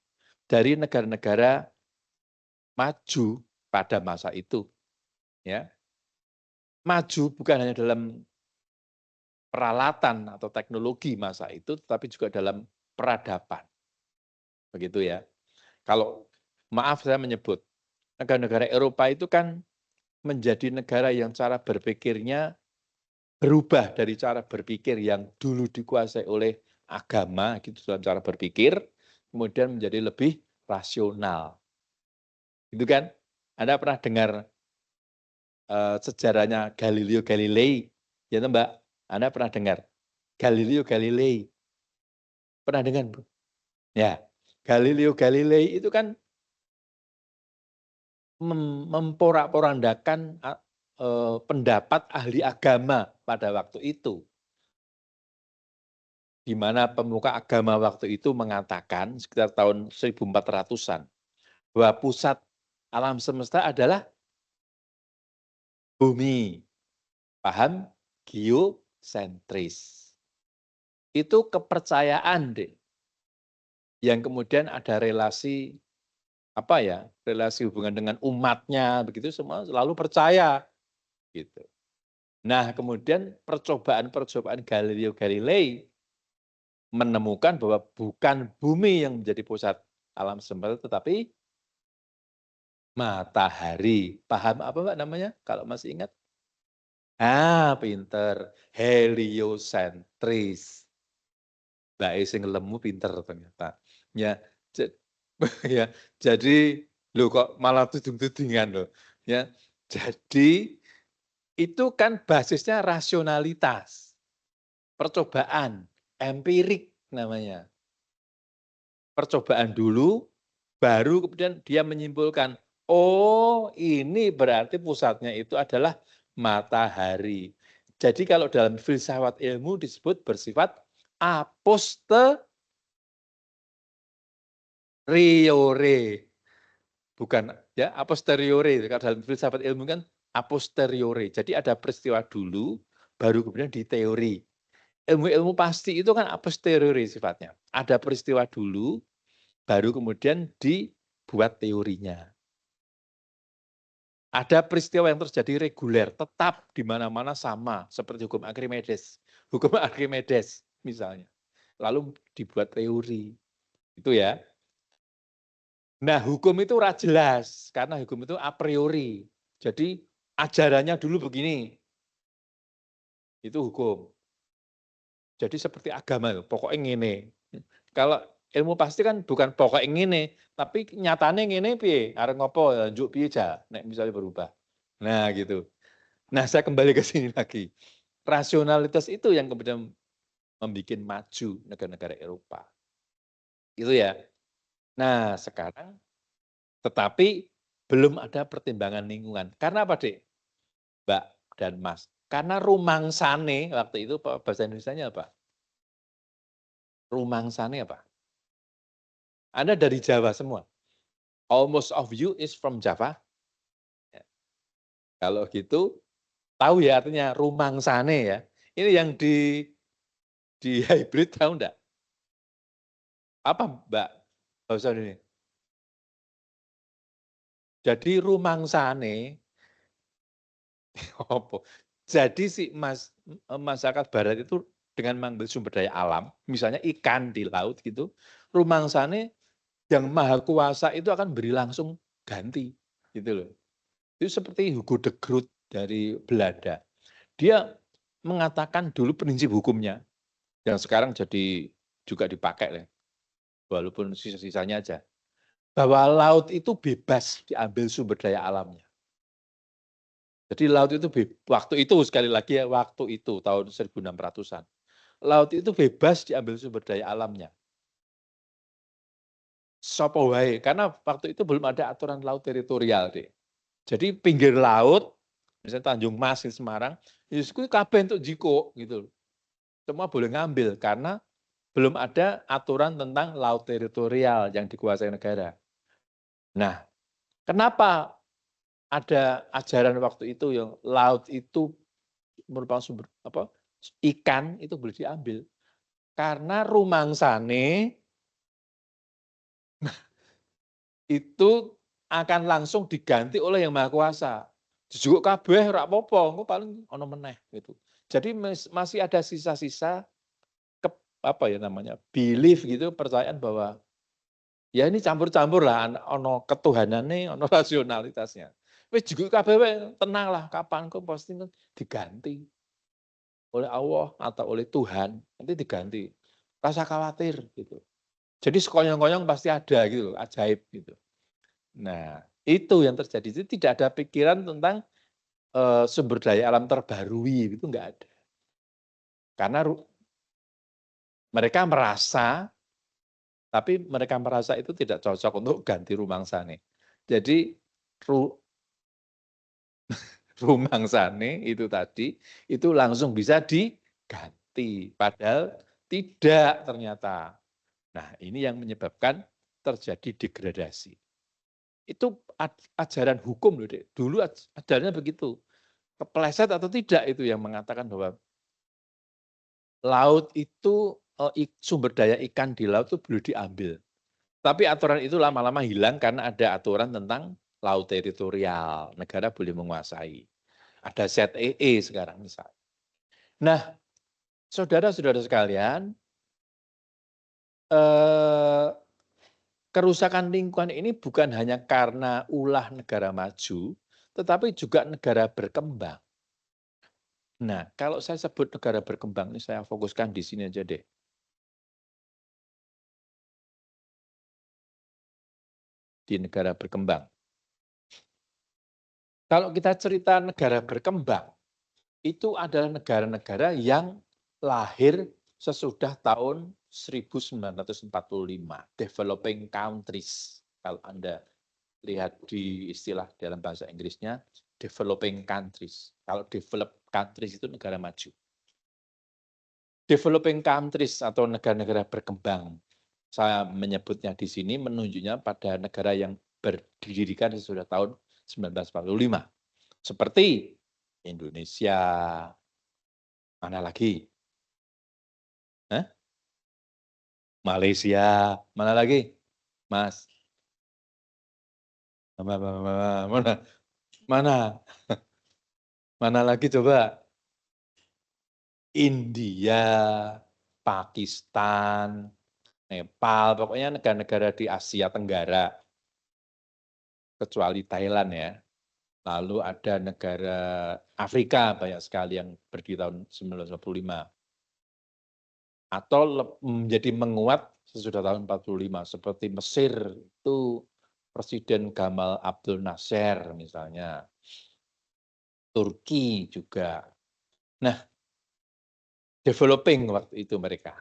dari negara-negara maju pada masa itu. Ya. Maju bukan hanya dalam peralatan atau teknologi masa itu, tetapi juga dalam peradaban. Begitu ya. Kalau maaf saya menyebut, negara-negara Eropa itu kan menjadi negara yang cara berpikirnya berubah dari cara berpikir yang dulu dikuasai oleh agama gitu dalam cara berpikir, kemudian menjadi lebih rasional. Gitu kan? Anda pernah dengar sejarahnya Galileo Galilei? Ya Mbak, Anda pernah dengar? Galileo Galilei. Pernah dengar? Ya, Galileo Galilei itu kan memporak-porandakan pendapat ahli agama pada waktu itu. Di mana pemuka agama waktu itu mengatakan sekitar tahun 1400-an bahwa pusat alam semesta adalah bumi. Paham? Geosentris. Itu kepercayaan deh. Yang kemudian ada relasi apa ya? Relasi hubungan dengan umatnya begitu semua selalu percaya gitu. Nah, kemudian percobaan-percobaan Galileo Galilei menemukan bahwa bukan bumi yang menjadi pusat alam semesta tetapi matahari. Paham apa Mbak namanya? Kalau masih ingat? Pinter. Heliosentris. Mbak sing lemu pinter ternyata. Ya, ya, jadi loh kok malah tuding-tudingan loh. Ya, jadi itu kan basisnya rasionalitas, percobaan, empirik namanya. Percobaan dulu, baru kemudian dia menyimpulkan, oh ini berarti pusatnya itu adalah matahari. Jadi kalau dalam filsafat ilmu disebut bersifat a posteriori. Bukan ya, a posteriori. Kalau dalam filsafat ilmu kan a posteriori. Jadi ada peristiwa dulu, baru kemudian di teori. Ilmu-ilmu pasti itu kan a posteriori sifatnya. Ada peristiwa dulu, baru kemudian dibuat teorinya. Ada peristiwa yang terjadi reguler, tetap di mana-mana sama, seperti hukum Archimedes. Hukum Archimedes misalnya. Lalu dibuat teori. Itu ya. Nah, hukum itu jelas, karena hukum itu a priori. Jadi ajarannya dulu begini. Itu hukum. Jadi seperti agama, pokoknya ngene. Kalau ilmu pasti kan bukan pokoknya ngene, tapi nyatane ngene piye, arep ngopo, njuk piye ja, nek misalnya berubah. Nah, gitu. Nah, saya kembali ke sini lagi. Rasionalitas itu yang kemudian membuat maju negara-negara Eropa. Itu ya. Nah, sekarang tetapi belum ada pertimbangan lingkungan. Karena apa, Dek? Mbak dan Mas? Karena rumangsane waktu itu bahasa Indonesianya apa? Rumangsane apa? Anda dari Jawa semua. Almost of you is from Java. Ya. Kalau gitu, tahu ya artinya rumangsane ya. Ini yang di hybrid tahu enggak? Apa Mbak? Bahasa ini. Jadi rumangsane, apa? Jadi si masyarakat Barat itu dengan mengambil sumber daya alam, misalnya ikan di laut gitu, rumangsane yang maha kuasa itu akan beri langsung ganti, gitu loh. Itu seperti Hugo de Groot dari Belanda. Dia mengatakan dulu prinsip hukumnya, yang sekarang jadi juga dipakai lah, walaupun sisa-sisanya aja, bahwa laut itu bebas diambil sumber daya alamnya. Jadi laut itu waktu itu sekali lagi ya, waktu itu tahun 1600-an. Laut itu bebas diambil sumber daya alamnya. Sopo wae, karena waktu itu belum ada aturan laut teritorial deh. Jadi pinggir laut, misalnya Tanjung Mas di Semarang, itu kabeh untuk jiko gitu. Semua boleh ngambil karena belum ada aturan tentang laut teritorial yang dikuasai negara. Nah, kenapa ada ajaran waktu itu yang laut itu merupakan sumber apa? Ikan itu boleh diambil. Karena rumangsane itu akan langsung diganti oleh yang Maha Kuasa. Jujur kabeh ora apa-apa, engko paling ana meneh gitu. Jadi masih ada sisa-sisa apa ya namanya, belief gitu, percayaan bahwa ya ini campur-campur lah, ono ketuhanane, ono rasionalitasnya. Wis juga kabeh wae tenanglah, kapan kok pasti diganti oleh Allah atau oleh Tuhan, nanti diganti. Rasa khawatir gitu. Jadi sekonyong-konyong pasti ada gitu loh, ajaib gitu. Nah, itu yang terjadi. Jadi tidak ada pikiran tentang, sumber daya alam terbarui, itu enggak ada. Karena mereka merasa, tapi mereka merasa itu tidak cocok untuk ganti rumangsane. Jadi ru rumangsane itu tadi, itu langsung bisa diganti, padahal tidak ternyata. Nah, ini yang menyebabkan terjadi degradasi. Itu ajaran hukum loh, Dek. Dulu ajarannya begitu. Kepleset atau tidak itu yang mengatakan bahwa laut itu, sumber daya ikan di laut itu boleh diambil. Tapi aturan itu lama-lama hilang karena ada aturan tentang laut teritorial, negara boleh menguasai. Ada ZEE sekarang misalnya. Nah, saudara-saudara sekalian, eee, kerusakan lingkungan ini bukan hanya karena ulah negara maju, tetapi juga negara berkembang. Nah, kalau saya sebut negara berkembang ini saya fokuskan di sini aja deh, di negara berkembang. Kalau kita cerita negara berkembang, itu adalah negara-negara yang lahir sesudah tahun 1945, developing countries. Kalau Anda lihat di istilah dalam bahasa Inggrisnya, developing countries. Kalau develop countries itu negara maju. Developing countries atau negara-negara berkembang, saya menyebutnya di sini menunjuknya pada negara yang berdirikan sesudah tahun 1945. Seperti Indonesia, mana lagi? Hah? Malaysia, mana lagi? Mas, mana? Mana? Mana lagi coba? India, Pakistan, Nepal, pokoknya negara-negara di Asia Tenggara, kecuali Thailand ya. Lalu ada negara Afrika banyak sekali yang berdiri tahun 1945. Atau menjadi menguat sesudah tahun 45, seperti Mesir itu Presiden Gamal Abdel Nasser misalnya, Turki juga. Nah, developing waktu itu mereka.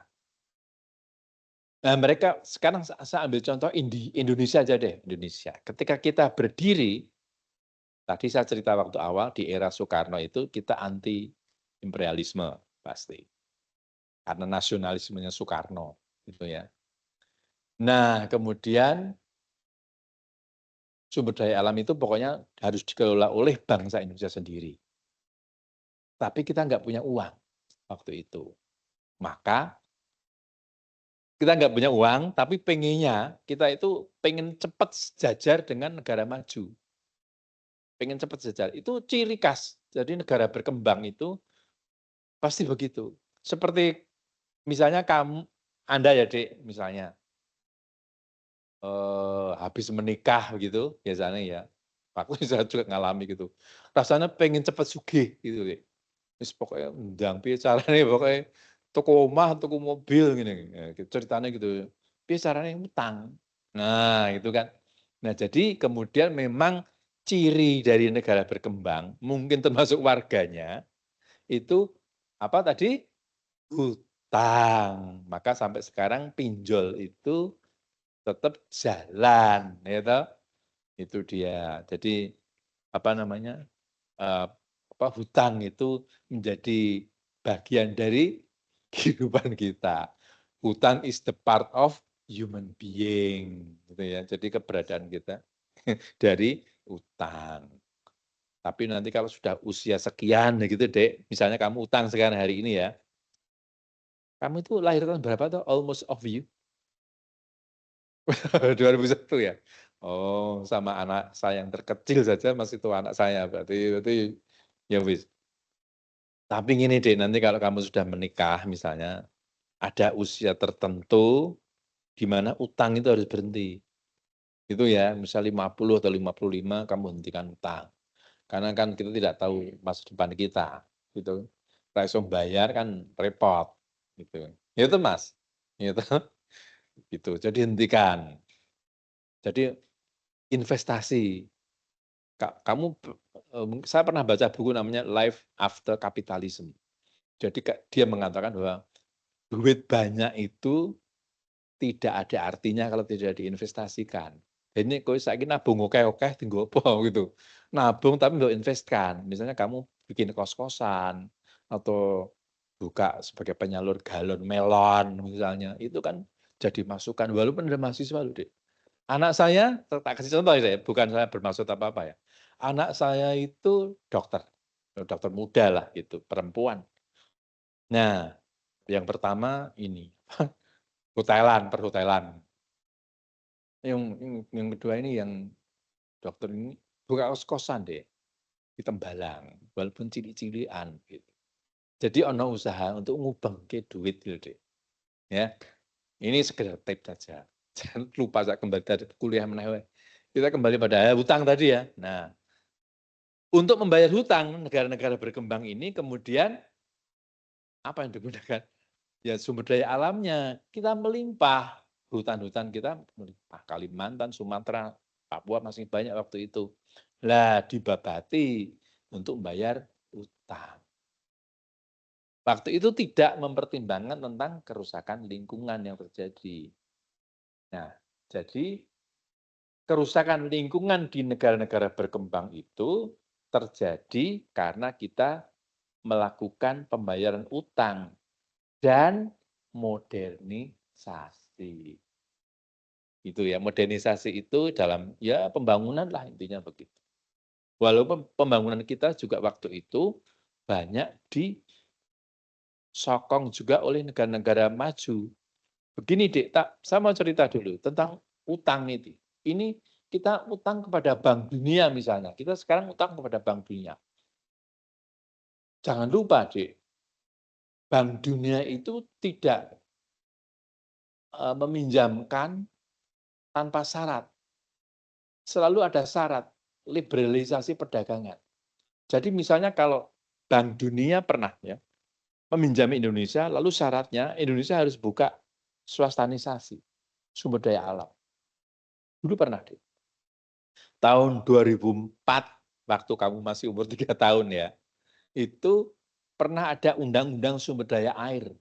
Nah, mereka sekarang saya ambil contoh Indonesia aja deh, Indonesia. Ketika kita berdiri, tadi saya cerita waktu awal di era Soekarno itu kita anti imperialisme pasti. Karena nasionalismenya Soekarno gitu ya. Nah, kemudian sumber daya alam itu pokoknya harus dikelola oleh bangsa Indonesia sendiri. Tapi kita nggak punya uang waktu itu. Maka kita nggak punya uang, tapi pengennya kita itu pengen cepat sejajar dengan negara maju. Pengen cepat sejajar. Itu ciri khas. Jadi negara berkembang itu pasti begitu. Seperti misalnya Anda ya Dek, misalnya habis menikah gitu biasanya ya. Aku saya juga ngalami gitu. Rasanya pengen cepat sugih gitu Dek. Wis pokoknya ndang piye carane pokoknya tuku omah, tuku mobil ngene, ceritanya gitu. Piye carane ngutang. Nah, itu kan. Nah, jadi kemudian memang ciri dari negara berkembang, mungkin termasuk warganya, itu apa tadi? Hutang. Maka sampai sekarang pinjol itu tetap jalan, ya toh? Itu dia. Jadi apa namanya, hutang itu menjadi bagian dari kehidupan kita. Hutang is the part of human being, gitu ya. Jadi keberadaan kita dari utang. Tapi nanti kalau sudah usia sekian gitu, Dek, misalnya kamu utang sekarang hari ini ya, kamu itu lahir tahun berapa tuh? Almost of you? 2001 ya? Oh, sama anak saya yang terkecil saja masih tua anak saya, berarti berarti ya wis. Tapi gini Dek, nanti kalau kamu sudah menikah misalnya, ada usia tertentu di mana utang itu harus berhenti. Itu ya, misal 50 atau 55 kamu hentikan utang. Karena kan kita tidak tahu masa depan kita, gitu. Langsung bayar kan repot, gitu. Itu Mas, gitu. Gitu, jadi hentikan. Jadi investasi. Kamu, saya pernah baca buku namanya Life After Capitalism. Jadi dia mengatakan bahwa duit banyak itu tidak ada artinya kalau tidak diinvestasikan. Ini kowe saiki nabung akeh-akeh dienggo apa gitu. Nabung tapi mbok investkan. Misalnya kamu bikin kos-kosan atau buka sebagai penyalur galon melon misalnya, itu kan jadi masukan walaupun ada mahasiswa loh, Dek. Anak saya, tak kasih contoh ya, bukan saya bermaksud apa-apa ya. Anak saya itu dokter, dokter muda lah gitu, perempuan. Nah, yang pertama ini, perhotelan. Yang kedua ini yang dokter ini buka kos-kosan deh, di Tembalang, walaupun cilik-cilikan gitu. Jadi ono usaha untuk ngubengke duit gitu deh, ya. Ini sekedar tips saja. Jangan lupa saya kembali dari kuliah meneh wae. Kita kembali pada hutang tadi ya. Nah, untuk membayar hutang negara-negara berkembang ini kemudian apa yang digunakan? Ya sumber daya alamnya, kita melimpah, hutan-hutan kita melimpah, Kalimantan, Sumatera, Papua masih banyak waktu itu. Lah dibabati untuk membayar utang. Waktu itu tidak mempertimbangkan tentang kerusakan lingkungan yang terjadi. Nah, jadi kerusakan lingkungan di negara-negara berkembang itu terjadi karena kita melakukan pembayaran utang dan modernisasi. Itu ya, modernisasi itu dalam ya pembangunan lah intinya begitu. Walaupun pembangunan kita juga waktu itu banyak disokong juga oleh negara-negara maju. Begini Dek, saya mau cerita dulu tentang utang itu. Ini kita utang kepada Bank Dunia misalnya, kita sekarang utang kepada Bank Dunia. Jangan lupa Dek, Bank Dunia itu tidak meminjamkan tanpa syarat. Selalu ada syarat, liberalisasi perdagangan. Jadi misalnya kalau Bank Dunia pernah ya meminjami Indonesia, lalu syaratnya Indonesia harus buka swastanisasi sumber daya alam. Dulu pernah deh. Tahun 2004, waktu kamu masih umur 3 tahun ya, itu pernah ada Undang-Undang Sumber Daya Air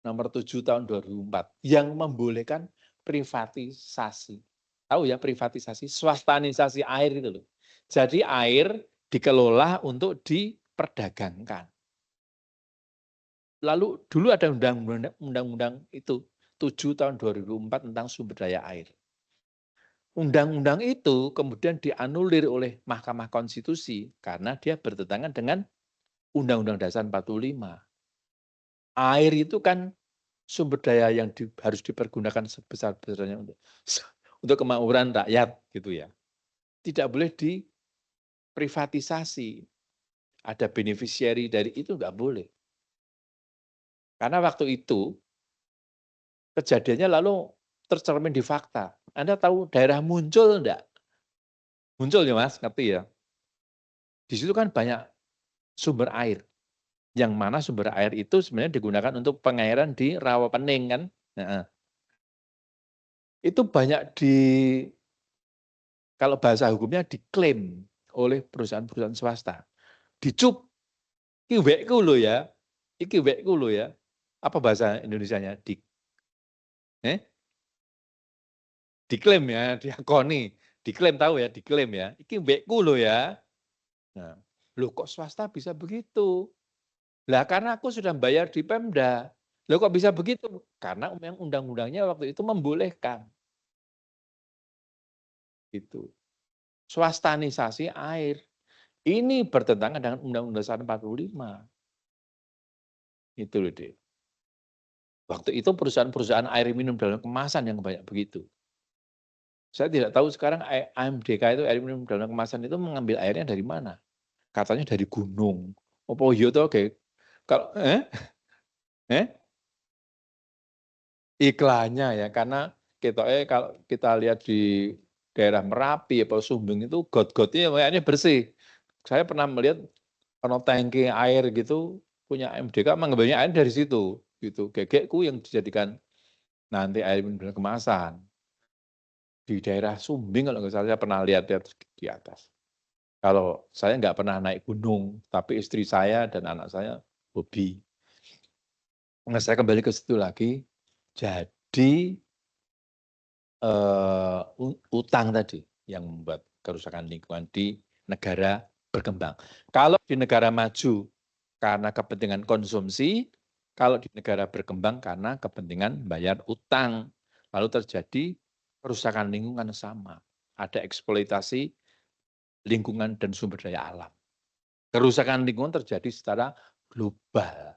nomor 7 tahun 2004 yang membolehkan privatisasi. Tahu ya privatisasi, swastanisasi air itu loh. Jadi air dikelola untuk diperdagangkan. Lalu dulu ada undang-undang itu 7 tahun 2004 tentang sumber daya air. Undang-undang itu kemudian dianulir oleh Mahkamah Konstitusi karena dia bertentangan dengan Undang-Undang Dasar 45. Air itu kan sumber daya yang harus dipergunakan sebesar-besarnya untuk kemakmuran rakyat gitu ya. Tidak boleh diprivatisasi. Ada beneficiary dari itu nggak boleh. Karena waktu itu kejadiannya lalu tercermin di fakta. Anda tahu daerah Muncul enggak? Muncul ya Mas, ngerti ya? Di situ kan banyak sumber air. Yang mana sumber air itu sebenarnya digunakan untuk pengairan di Rawapening kan. Nah, itu banyak kalau bahasa hukumnya diklaim oleh perusahaan-perusahaan swasta. Dicup, iki wekku lho ya, iki wekku lho ya. Apa bahasa Indonesianya? Eh? Diklaim ya, diakoni. Diklaim tahu ya, diklaim ya. Iki wekku lho ya. Nah, loh kok swasta bisa begitu? Lah karena aku sudah bayar di Pemda. Loh kok bisa begitu? Karena memang undang-undangnya waktu itu membolehkan. Gitu. Swastanisasi air. Ini bertentangan dengan Undang-Undang Dasar 45. Itu loh, Dek. Waktu itu perusahaan-perusahaan air minum dalam kemasan yang banyak begitu. Saya tidak tahu sekarang AMDK itu air minum dalam kemasan itu mengambil airnya dari mana. Katanya dari gunung. Opo yo to oke. Kalau iklannya ya, karena kalau kita lihat di daerah Merapi atau Sumbing itu got-gotnya kayaknya bersih. Saya pernah melihat ono tangki air gitu punya MDK mengambilnya air dari situ gitu. Gegekku yang dijadikan nanti air minum kemasan. Di daerah Sumbing kalau nggak salah saya pernah lihat-lihat di atas. Kalau saya nggak pernah naik gunung, tapi istri saya dan anak saya hobi. Nah, saya kembali ke situ lagi. Jadi utang tadi yang membuat kerusakan lingkungan di negara berkembang. Kalau di negara maju karena kepentingan konsumsi, kalau di negara berkembang karena kepentingan bayar utang. Lalu terjadi kerusakan lingkungan sama. Ada eksploitasi lingkungan dan sumber daya alam. Kerusakan lingkungan terjadi secara global.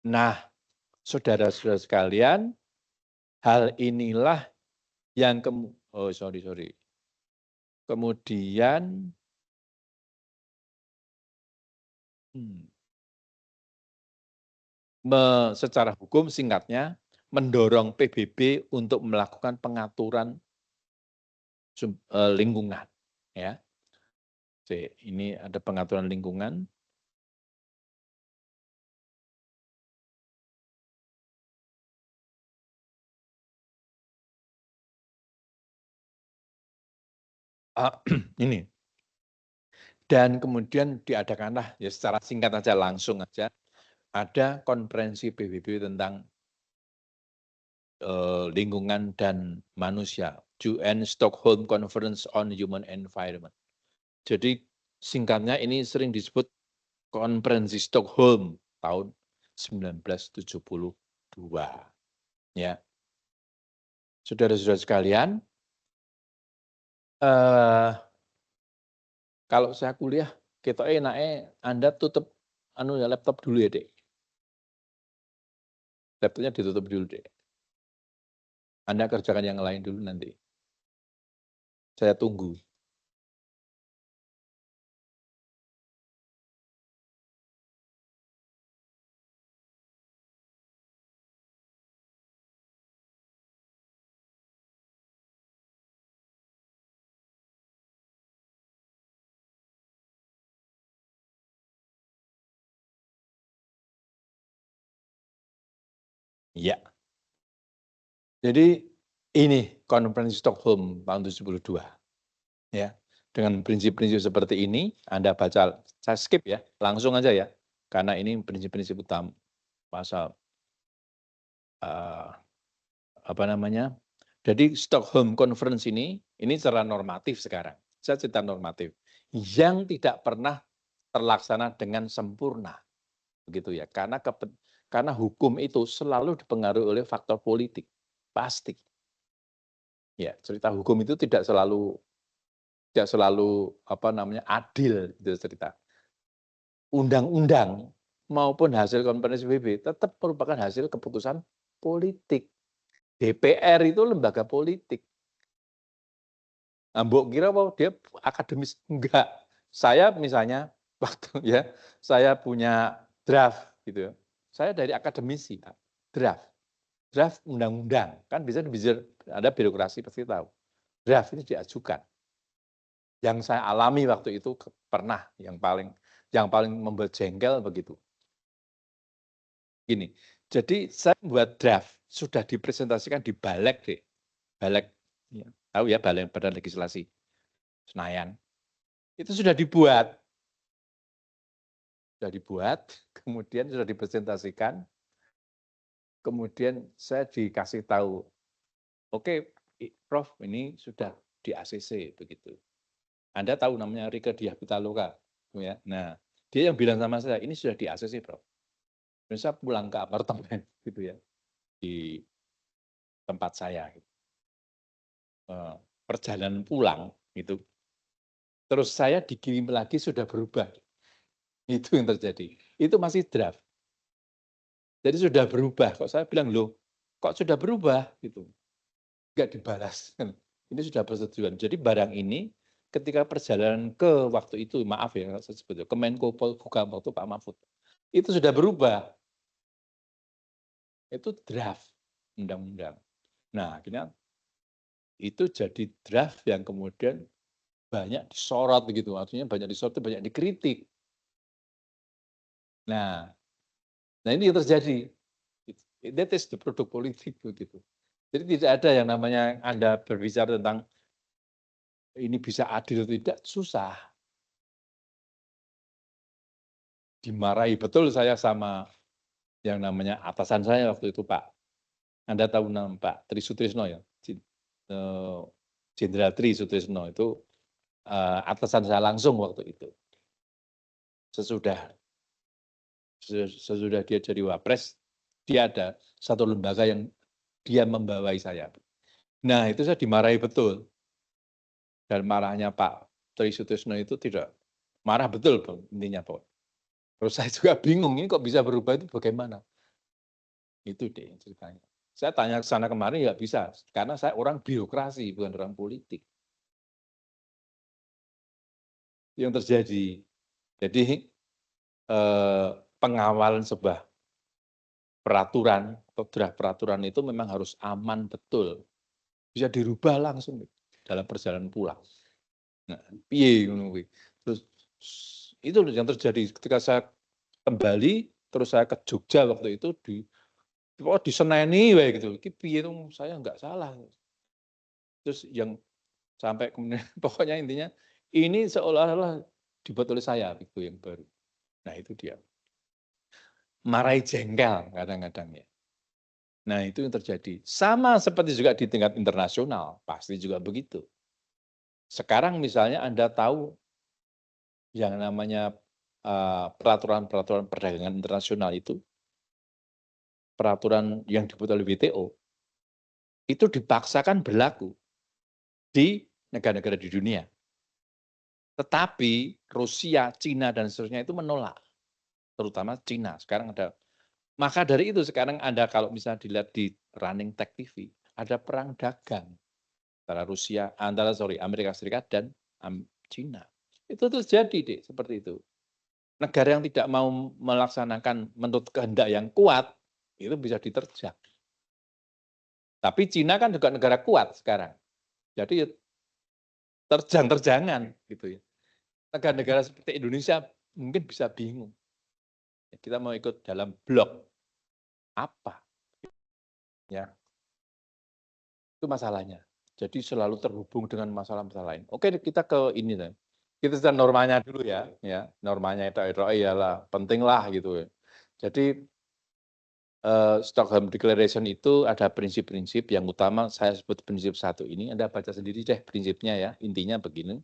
Nah, saudara-saudara sekalian, hal inilah yang kemudian secara hukum singkatnya mendorong PBB untuk melakukan pengaturan lingkungan. Ya, ini ada pengaturan lingkungan. Ini. Dan kemudian diadakanlah ya secara singkat aja langsung aja ada konferensi PBB tentang lingkungan dan manusia, UN Stockholm Conference on Human Environment. Jadi singkatnya ini sering disebut konferensi Stockholm tahun 1972. Ya, saudara-saudara sekalian, kalau saya kuliah, kita enaknya Anda tutup laptop dulu ya, Dek. Laptopnya ditutup dulu, Dek. Anda kerjakan yang lain dulu nanti. Saya tunggu. Ya. Jadi ini konferensi Stockholm tahun 1972. Ya. Dengan prinsip-prinsip seperti ini, Anda baca, saya skip ya, langsung aja ya. Karena ini prinsip-prinsip utama pasal Jadi Stockholm Conference ini secara normatif sekarang. Saya cerita normatif. Yang tidak pernah terlaksana dengan sempurna. Begitu ya. Karena hukum itu selalu dipengaruhi oleh faktor politik. Pasti. Ya, cerita hukum itu tidak selalu adil gitu cerita. Undang-undang maupun hasil konferensi PBB tetap merupakan hasil keputusan politik. DPR itu lembaga politik. Nah, mbok kira bahwa dia akademis? Enggak. Saya misalnya saya punya draft gitu ya. Saya dari akademisi, Pak. Draft undang-undang. Kan bisa ada birokrasi pasti tahu. Draft ini diajukan. Yang saya alami waktu itu pernah yang paling membuat jengkel begitu. Gini, jadi saya membuat draft sudah dipresentasikan di Balek deh. Balek, ya, tahu ya Balek Badan Legislasi Senayan. Itu sudah dibuat, kemudian sudah dipresentasikan, kemudian saya dikasih tahu, oke, Prof, ini sudah di ACC begitu. Anda tahu namanya Rike Diah Pitaloka, ya. Nah, dia yang bilang sama saya, ini sudah di ACC, Prof. Dan saya pulang ke apartemen, gitu ya, di tempat saya. Perjalanan pulang, gitu. Terus saya dikirim lagi sudah berubah. Itu yang terjadi. Itu masih draft. Jadi sudah berubah. Kok saya bilang, loh, kok sudah berubah? Gitu. Enggak dibalas. Ini sudah persetujuan. Jadi barang ini ketika perjalanan ke waktu itu, maaf ya saya sebut, ke Menko Polhukam waktu Pak Mahfud, itu sudah berubah. Itu draft undang-undang. Nah, akhirnya itu jadi draft yang kemudian banyak disorot begitu, artinya banyak disorot, banyak dikritik. Nah ini yang terjadi. That is the produk politik begitu. Jadi tidak ada yang namanya Anda berbicara tentang ini bisa adil atau tidak, susah. Dimarahi betul saya sama yang namanya atasan saya waktu itu Pak. Anda tahu nama Pak Tri Sutrisno ya? Jenderal Tri Sutrisno itu atasan saya langsung waktu itu. Sesudah dia jadi wapres, dia ada satu lembaga yang dia membawai saya. Nah itu saya dimarahi betul. Dan marahnya Pak Tri Sutrisno itu tidak marah betul intinya Pak. Terus saya juga bingung ini kok bisa berubah itu bagaimana? Itu deh ceritanya. Saya tanya ke sana kemarin nggak bisa karena saya orang birokrasi bukan orang politik. Yang terjadi. Jadi pengawalan sebuah peraturan atau draft peraturan itu memang harus aman betul. Bisa dirubah langsung dalam perjalanan pulang. Nah, piye ngono kuwi. Terus itu yang terjadi ketika saya kembali, terus saya ke Jogja waktu itu diseneni wae gitu. Iki piye dong, saya nggak salah. Terus yang sampai kemudian pokoknya intinya ini seolah-olah dibuat oleh saya itu yang baru. Nah itu dia. Marahi jengkel kadang-kadang ya. Nah itu yang terjadi. Sama seperti juga di tingkat internasional, pasti juga begitu. Sekarang misalnya Anda tahu yang namanya peraturan-peraturan perdagangan internasional itu, peraturan yang dibuat oleh WTO, itu dipaksakan berlaku di negara-negara di dunia. Tetapi Rusia, Cina, dan seterusnya itu menolak. Terutama Cina. Sekarang ada. Maka dari itu sekarang Anda kalau misalnya dilihat di running tech TV, ada perang dagang antara Amerika Serikat dan Cina. Itu terjadi deh seperti itu. Negara yang tidak mau melaksanakan menurut kehendak yang kuat, itu bisa diterjang. Tapi Cina kan juga negara kuat sekarang. Jadi terjang-terjangan gitu ya. Negara-negara seperti Indonesia mungkin bisa bingung. Kita mau ikut dalam blok apa? Ya. Itu masalahnya. Jadi selalu terhubung dengan masalah-masalah lain. Oke, kita ke ini deh. Kita sudah normanya dulu ya, normanya itu iyalah pentinglah gitu ya. Jadi Stockholm Declaration itu ada prinsip-prinsip yang utama, saya sebut prinsip satu ini, Anda baca sendiri deh prinsipnya ya, intinya begini,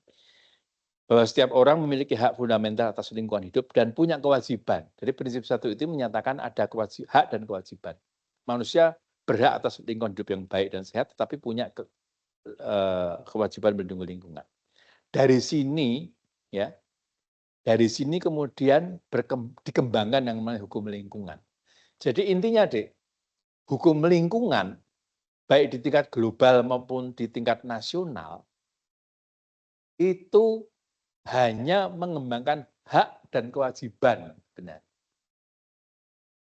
bahwa setiap orang memiliki hak fundamental atas lingkungan hidup dan punya kewajiban. Jadi prinsip satu itu menyatakan ada hak dan kewajiban. Manusia berhak atas lingkungan hidup yang baik dan sehat, tetapi punya kewajiban melindungi lingkungan. Dari sini kemudian dikembangkan yang namanya hukum lingkungan. Jadi intinya hukum lingkungan, baik di tingkat global maupun di tingkat nasional, itu hanya mengembangkan hak dan kewajiban. Benar.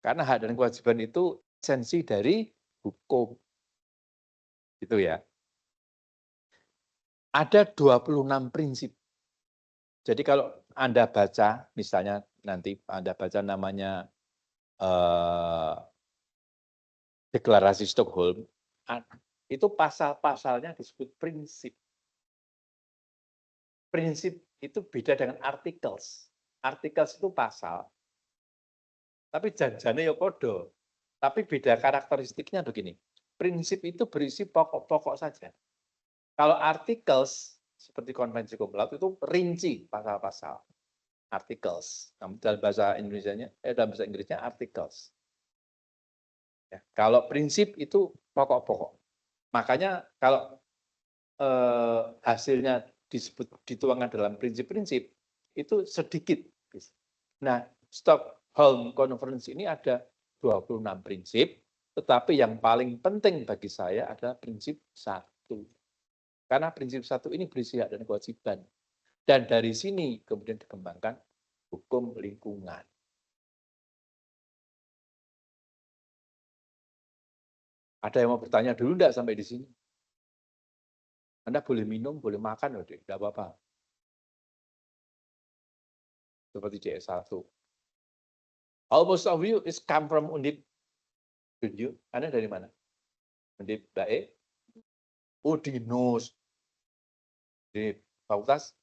Karena hak dan kewajiban itu esensi dari hukum. Itu ya. Ada 26 prinsip. Jadi kalau Anda baca, misalnya nanti Anda baca namanya Deklarasi Stockholm, itu pasal-pasalnya disebut prinsip. Prinsip itu beda dengan articles. Articles itu pasal, tapi janjane ya podo. Tapi beda karakteristiknya begini. Prinsip itu berisi pokok-pokok saja. Kalau articles seperti konvensi cum laude itu rinci pasal-pasal. Articles. Dalam bahasa Indonesianya, dalam bahasa Inggrisnya articles. Ya, kalau prinsip itu pokok-pokok. Makanya kalau hasilnya dituangkan dalam prinsip-prinsip, itu sedikit. Nah, Stockholm Conference ini ada 26 prinsip, tetapi yang paling penting bagi saya adalah prinsip satu. Karena prinsip satu ini berisi hak dan kewajiban. Dan dari sini kemudian dikembangkan hukum lingkungan. Ada yang mau bertanya dulu enggak sampai di sini? Anda boleh minum, boleh makan loh, Dek. Enggak apa-apa. Seperti di S1. How most of you is come from Undip? Did you? Anda dari mana? Undip Bae? Oh, Dinus. Di Fakultas?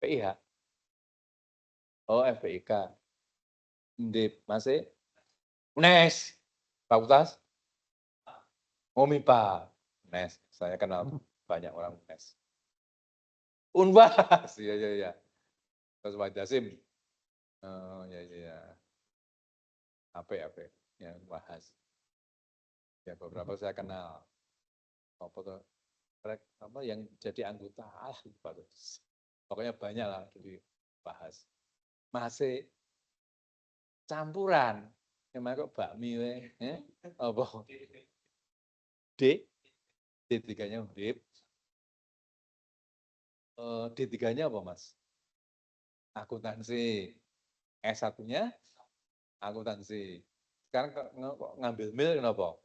PIH? Oh, FPIK. Undip masih? UNES. Fakultas? Oh, MIPA. UNES. Saya kenal banyak orang UNES. Unbas. Iya, iya, iya. Terus Pak Jasim. Oh, iya, iya. Apa? Ya, bahas. Ya, beberapa saya kenal. Apa tuh? Apa yang jadi anggota? Lupa tuh. Pokoknya banyak lah dibahas. Masih campuran. Emang kok bakmi we? Apa? D? D3-nya Undip. D3-nya apa, Mas? Akuntansi. S1-nya akuntansi. Sekarang kok ngambil mil kenapa?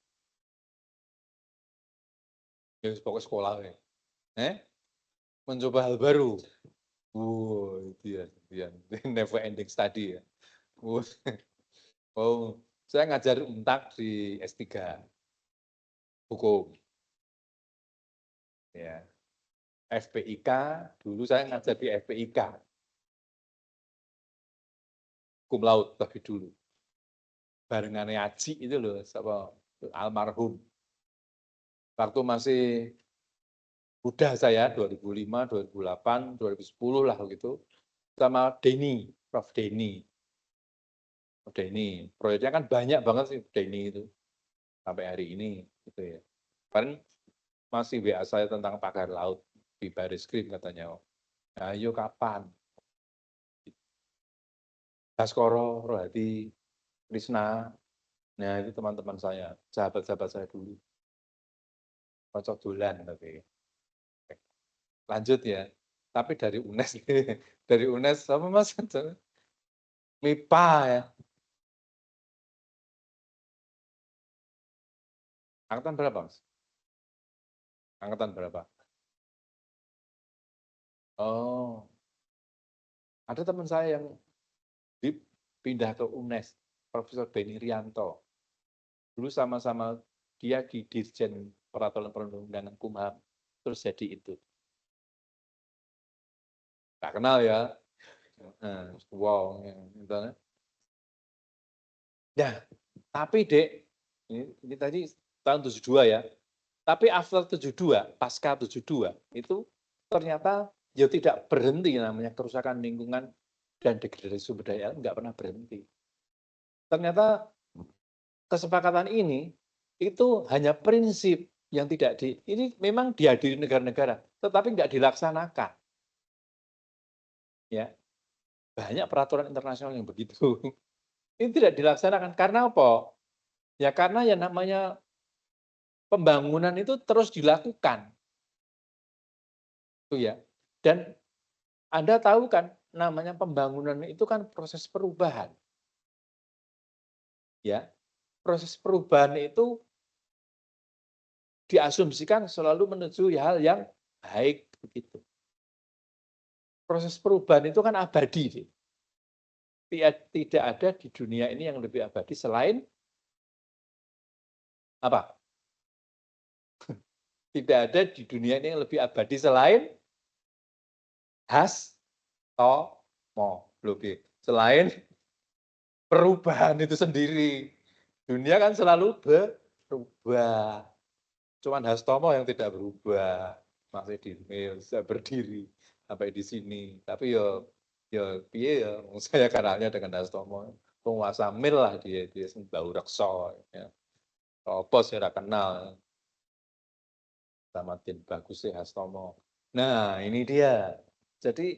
Ya pokoknya sekolah we. Mencoba hal baru. Itu ya. Never ending study ya. Oh, saya ngajar untak di S3 hukum. Ya. FPIK, dulu saya ngajar di FPIK. Hukum laut tapi dulu. Barengannya Aji itu loh, sama almarhum. Waktu masih muda saya, 2005, 2008, 2010 lah gitu, sama Denny, Prof. Denny. Denny, proyeknya kan banyak banget sih Denny itu, sampai hari ini. Gitu ya. Kemarin masih WA saya tentang pagar laut di Baris Krim katanya. Ayo kapan? Baskoro, Rohadi, Krisna, nah itu teman-teman saya, sahabat-sahabat saya dulu. Cocok dolan tapi. Lanjut ya. Tapi dari UNES, dari UNES apa Mas? MIPA ya. Angkatan berapa Mas? Angkatan berapa? Oh, ada teman saya yang pindah ke UNES, Profesor Beni Rianto. Dulu sama-sama dia di Dirjen Peraturan Perundang-undangan Kumham, terus jadi itu. Tak kenal ya. Wow. Ya, tapi Dek, ini tadi tahun 72 ya. Tapi after 72, pasca 72, itu ternyata ya tidak berhenti namanya kerusakan lingkungan dan degradasi sumber daya alam, nggak pernah berhenti. Ternyata kesepakatan ini itu hanya prinsip yang tidak ini memang dihadiri negara-negara, tetapi nggak dilaksanakan. Ya, banyak peraturan internasional yang begitu. Ini tidak dilaksanakan karena apa? Ya karena yang namanya pembangunan itu terus dilakukan. Itu ya. Dan Anda tahu kan namanya pembangunan itu kan proses perubahan. Ya. Proses perubahan itu diasumsikan selalu menuju hal yang baik begitu. Proses perubahan itu kan abadi. Tidak ada di dunia ini yang lebih abadi selain apa? Tidak ada di dunia ini yang lebih abadi selain hastomo. Selain perubahan itu sendiri. Dunia kan selalu berubah. Cuman hastomo yang tidak berubah. Masih bisa berdiri sampai di sini. Tapi piye ya, saya kenalnya dengan hastomo. Penguasa mil lah dia bau reksa. Ya. Apa saya kenal. Sama tim bagus sih hastomo. Nah ini dia. Jadi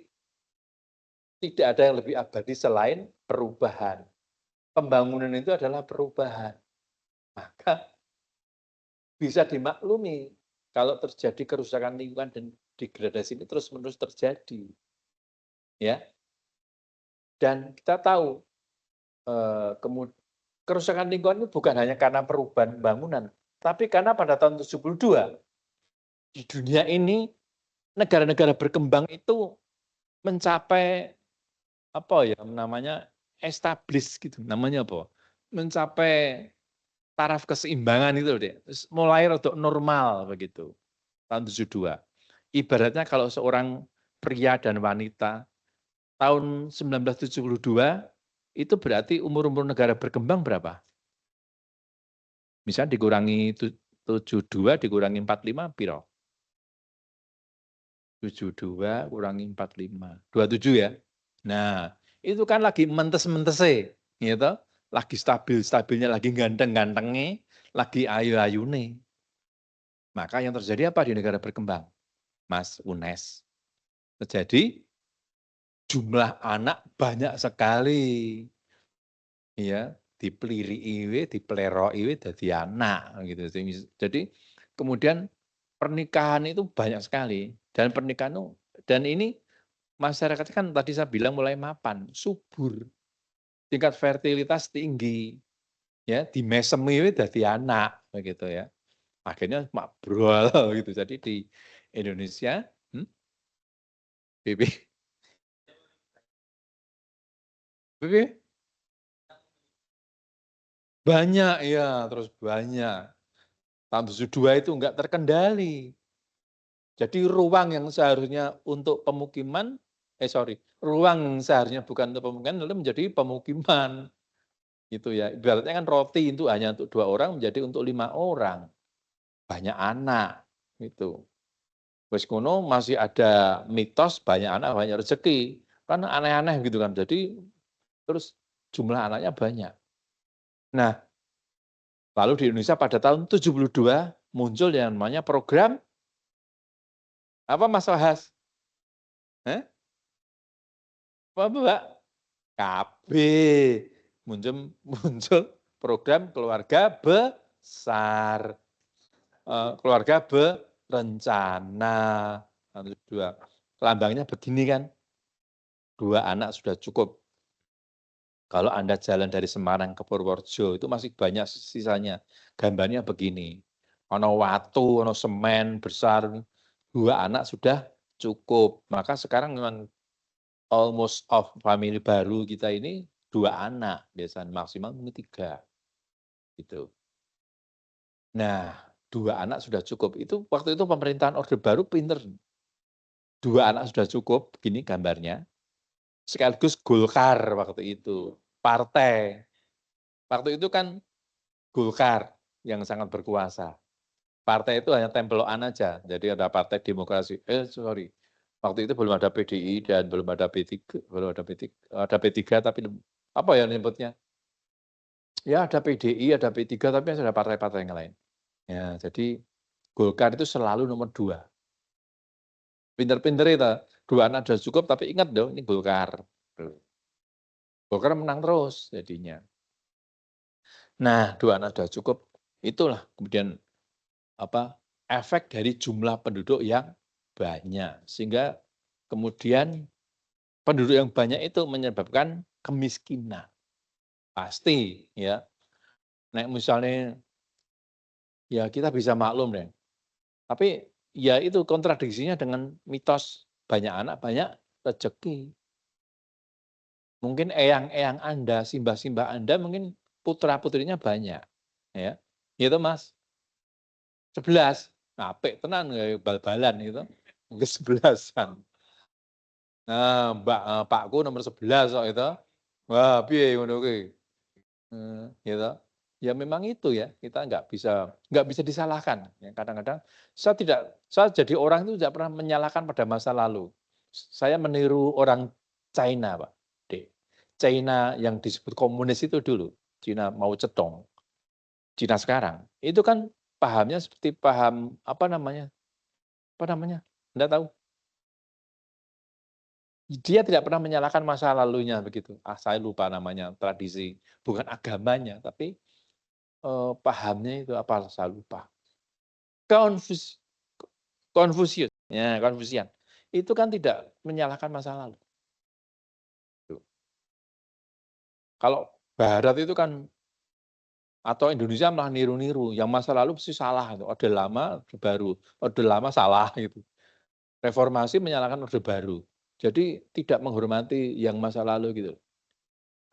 tidak ada yang lebih abadi selain perubahan. Pembangunan itu adalah perubahan. Maka bisa dimaklumi kalau terjadi kerusakan lingkungan dan degradasi ini terus-menerus terjadi. Ya. Dan kita tahu kerusakan lingkungan itu bukan hanya karena perubahan bangunan, tapi karena pada tahun 72 di dunia ini negara-negara berkembang itu mencapai apa ya namanya establis gitu, namanya apa? Mencapai taraf keseimbangan itu deh. Mulai rodok normal begitu. Tahun 72. Ibaratnya kalau seorang pria dan wanita tahun 1972 itu berarti umur-umur negara berkembang berapa? Misalnya dikurangi 72 dikurangi 45 piro? 72 kurangi 45, 27 ya. Nah, itu kan lagi mentes-mentese, gitu. Lagi stabil-stabilnya, lagi ganteng-gantengnya, lagi ayu-ayune. Maka yang terjadi apa di negara berkembang? Mas UNES. Terjadi jumlah anak banyak sekali. Ya, dipeliriiwe, dipeleroiwe dadi anak gitu. Jadi kemudian pernikahan itu banyak sekali dan pernikahan itu dan ini masyarakat kan tadi saya bilang mulai mapan, subur, tingkat fertilitas tinggi, ya dimesemi we dadi anak begitu ya. Akhirnya makbrol gitu. Jadi di Indonesia, BB, BB banyak ya, terus banyak. Tahun 72 itu enggak terkendali. Jadi ruang yang seharusnya untuk pemukiman, ruang yang seharusnya bukan untuk pemukiman lalu menjadi pemukiman. Gitu ya. Ibaratnya kan roti itu hanya untuk 2 orang menjadi untuk 5 orang. Banyak anak, gitu. Wis kono masih ada mitos banyak anak banyak rezeki. Kan aneh-aneh gitu kan. Jadi terus jumlah anaknya banyak. Nah, lalu di Indonesia pada tahun 72 muncul yang namanya program apa Mas Wahas? Hah? Apa Mbak? KB. Muncul muncul program keluarga besar. Keluarga berencana. 2. Lambangnya begini kan, 2 anak sudah cukup. Kalau Anda jalan dari Semarang ke Purworejo, itu masih banyak sisanya. Gambarnya begini, ono watu, ono semen besar, 2 anak sudah cukup. Maka sekarang memang almost of family baru kita ini 2 anak, biasanya maksimal mungkin 3, gitu. Nah, 2 anak sudah cukup. Itu waktu itu pemerintahan Orde Baru pinter. 2 anak sudah cukup, begini gambarnya. Sekaligus Golkar waktu itu, partai. Waktu itu kan Golkar yang sangat berkuasa. Partai itu hanya tempelokan aja. Jadi ada Partai Demokrasi. Waktu itu belum ada PDI dan belum ada P3, ada P3 tapi apa ya nyebutnya? Ya ada PDI, ada P3 tapi ada partai-partai yang lain. Ya, jadi Golkar itu selalu nomor 2. Pinter-pinter itu, 2 anak sudah cukup tapi ingat dong ini Golkar. Golkar menang terus jadinya. Nah, 2 anak sudah cukup, itulah kemudian apa, efek dari jumlah penduduk yang banyak. Sehingga kemudian penduduk yang banyak itu menyebabkan kemiskinan. Pasti ya. Nek misalnya ya kita bisa maklum deh. Tapi ya itu kontradiksinya dengan mitos banyak anak banyak rezeki. Mungkin eyang-eyang Anda, simbah-simbah Anda mungkin putra-putrinya banyak, ya. Gitu, Mas. 11, apik tenan bal-balan itu, kesebelasan. Nah, pakku nomor 11 kok itu. Wah, piye ngono kuwi? Gitu. Ya memang itu ya, kita nggak bisa disalahkan. Ya kadang-kadang saya jadi orang itu tidak pernah menyalahkan pada masa lalu. Saya meniru orang China, Pak, Dek. China yang disebut komunis itu dulu, Cina Mao Zedong, Cina sekarang, itu kan pahamnya seperti paham apa namanya, Anda tahu? Dia tidak pernah menyalahkan masa lalunya begitu. Saya lupa namanya, tradisi, bukan agamanya, tapi pahamnya itu apa saya lupa. Konfusius, ya Konfusian. Itu kan tidak menyalahkan masa lalu. Kalau Barat itu kan atau Indonesia malah niru-niru, yang masa lalu pasti salah, Orde Lama, Orde Baru, Orde Lama salah gitu. Reformasi menyalahkan Orde Baru. Jadi tidak menghormati yang masa lalu gitu.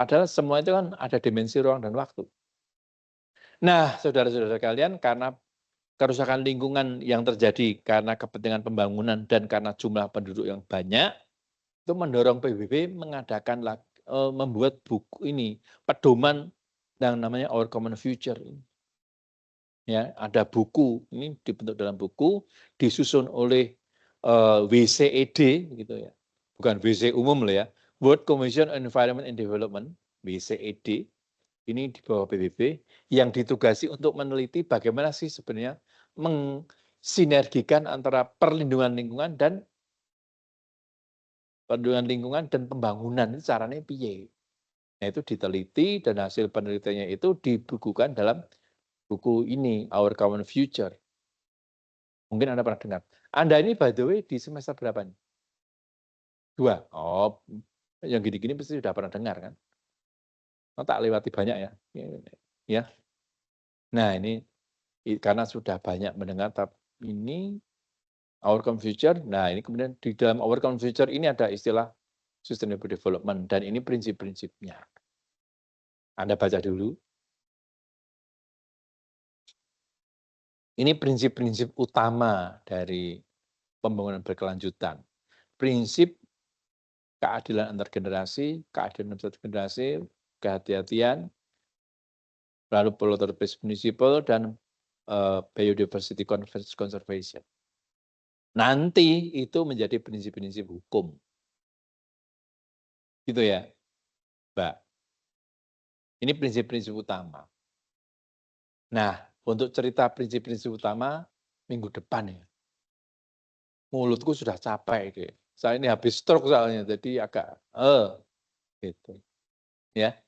Padahal semua itu kan ada dimensi ruang dan waktu. Nah, saudara-saudara kalian, karena kerusakan lingkungan yang terjadi karena kepentingan pembangunan dan karena jumlah penduduk yang banyak, itu mendorong PBB mengadakan membuat buku ini, pedoman yang namanya Our Common Future. Ya, ada buku, ini dibentuk dalam buku, disusun oleh WCED gitu ya. Bukan WC umum loh ya. World Commission on Environment and Development, WCED. Ini di bawah PBB yang ditugasi untuk meneliti bagaimana sih sebenarnya mensinergikan antara perlindungan lingkungan dan pembangunan itu caranya piye. Nah, itu diteliti dan hasil penelitiannya itu dibukukan dalam buku ini, Our Common Future. Mungkin Anda pernah dengar. Anda ini by the way di semester berapa nih? 2. Oh, yang gini-gini pasti sudah pernah dengar kan? Oh, tak lewati banyak ya. Ya. Nah, ini karena sudah banyak mendengar, tapi ini Our Common Future. Nah, ini kemudian di dalam Our Common Future ini ada istilah Sustainable Development dan ini prinsip-prinsipnya. Anda baca dulu. Ini prinsip-prinsip utama dari pembangunan berkelanjutan. Prinsip keadilan antar generasi, keadilan antar generasi, kehati-hatian, lalu Polytropist Principle, dan Biodiversity Conservation. Nanti itu menjadi prinsip-prinsip hukum. Gitu ya, Mbak. Ini prinsip-prinsip utama. Nah, untuk cerita prinsip-prinsip utama minggu depan ya. Mulutku sudah capek gitu. Saya ini habis stroke soalnya, jadi agak gitu. Ya.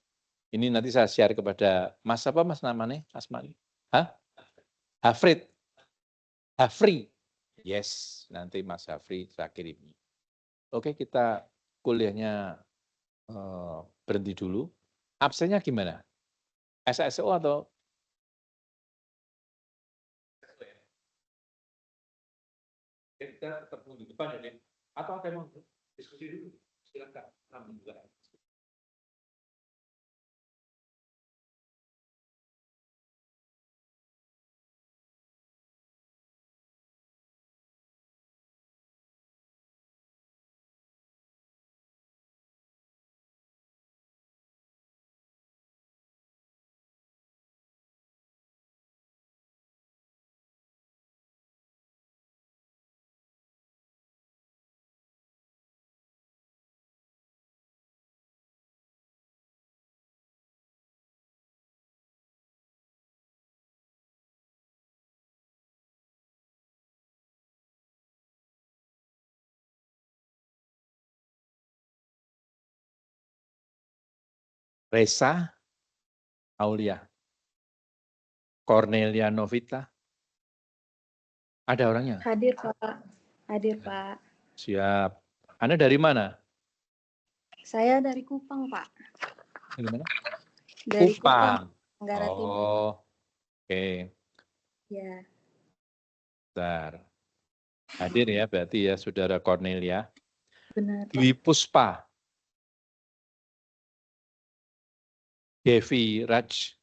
Ini nanti saya share kepada Mas apa Mas namanya? Asmani? Hah? Hafrid. Hafri. Yes, nanti Mas Hafri saya kirim. Oke, kita kuliahnya berhenti dulu. Absennya gimana? SSO atau kita tetap di depan ya, atau ada yang mau diskusi dulu? Silakan. Resa Aulia, Cornelia Novita, ada orangnya? Hadir Pak, hadir Pak. Siap. Anda dari mana? Saya dari Kupang Pak. Dari mana? Dari Kupang. Tenggara Timur. Oh, oke. Ya. Bentar. Hadir ya, berarti ya Saudara Cornelia. Benar Pak. Dwi Puspa. Devi Raj.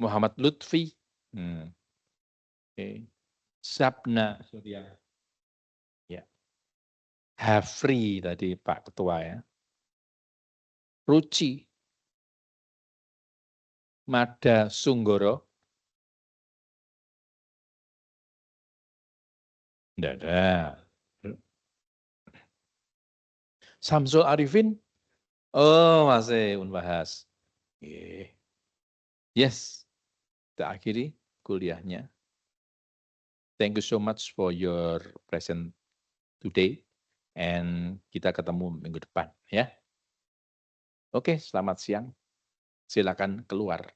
Muhammad Lutfi. Oke. Sabna Surya. Ya. Hafri tadi Pak Ketua ya. Ruci. Mada Sunggoro. Tidak ada. Samsul Arifin. Oh, masih Unbahas. Yes. Kita akhiri kuliahnya. Thank you so much for your present today. And kita ketemu minggu depan ya. Oke, selamat siang. Silakan keluar.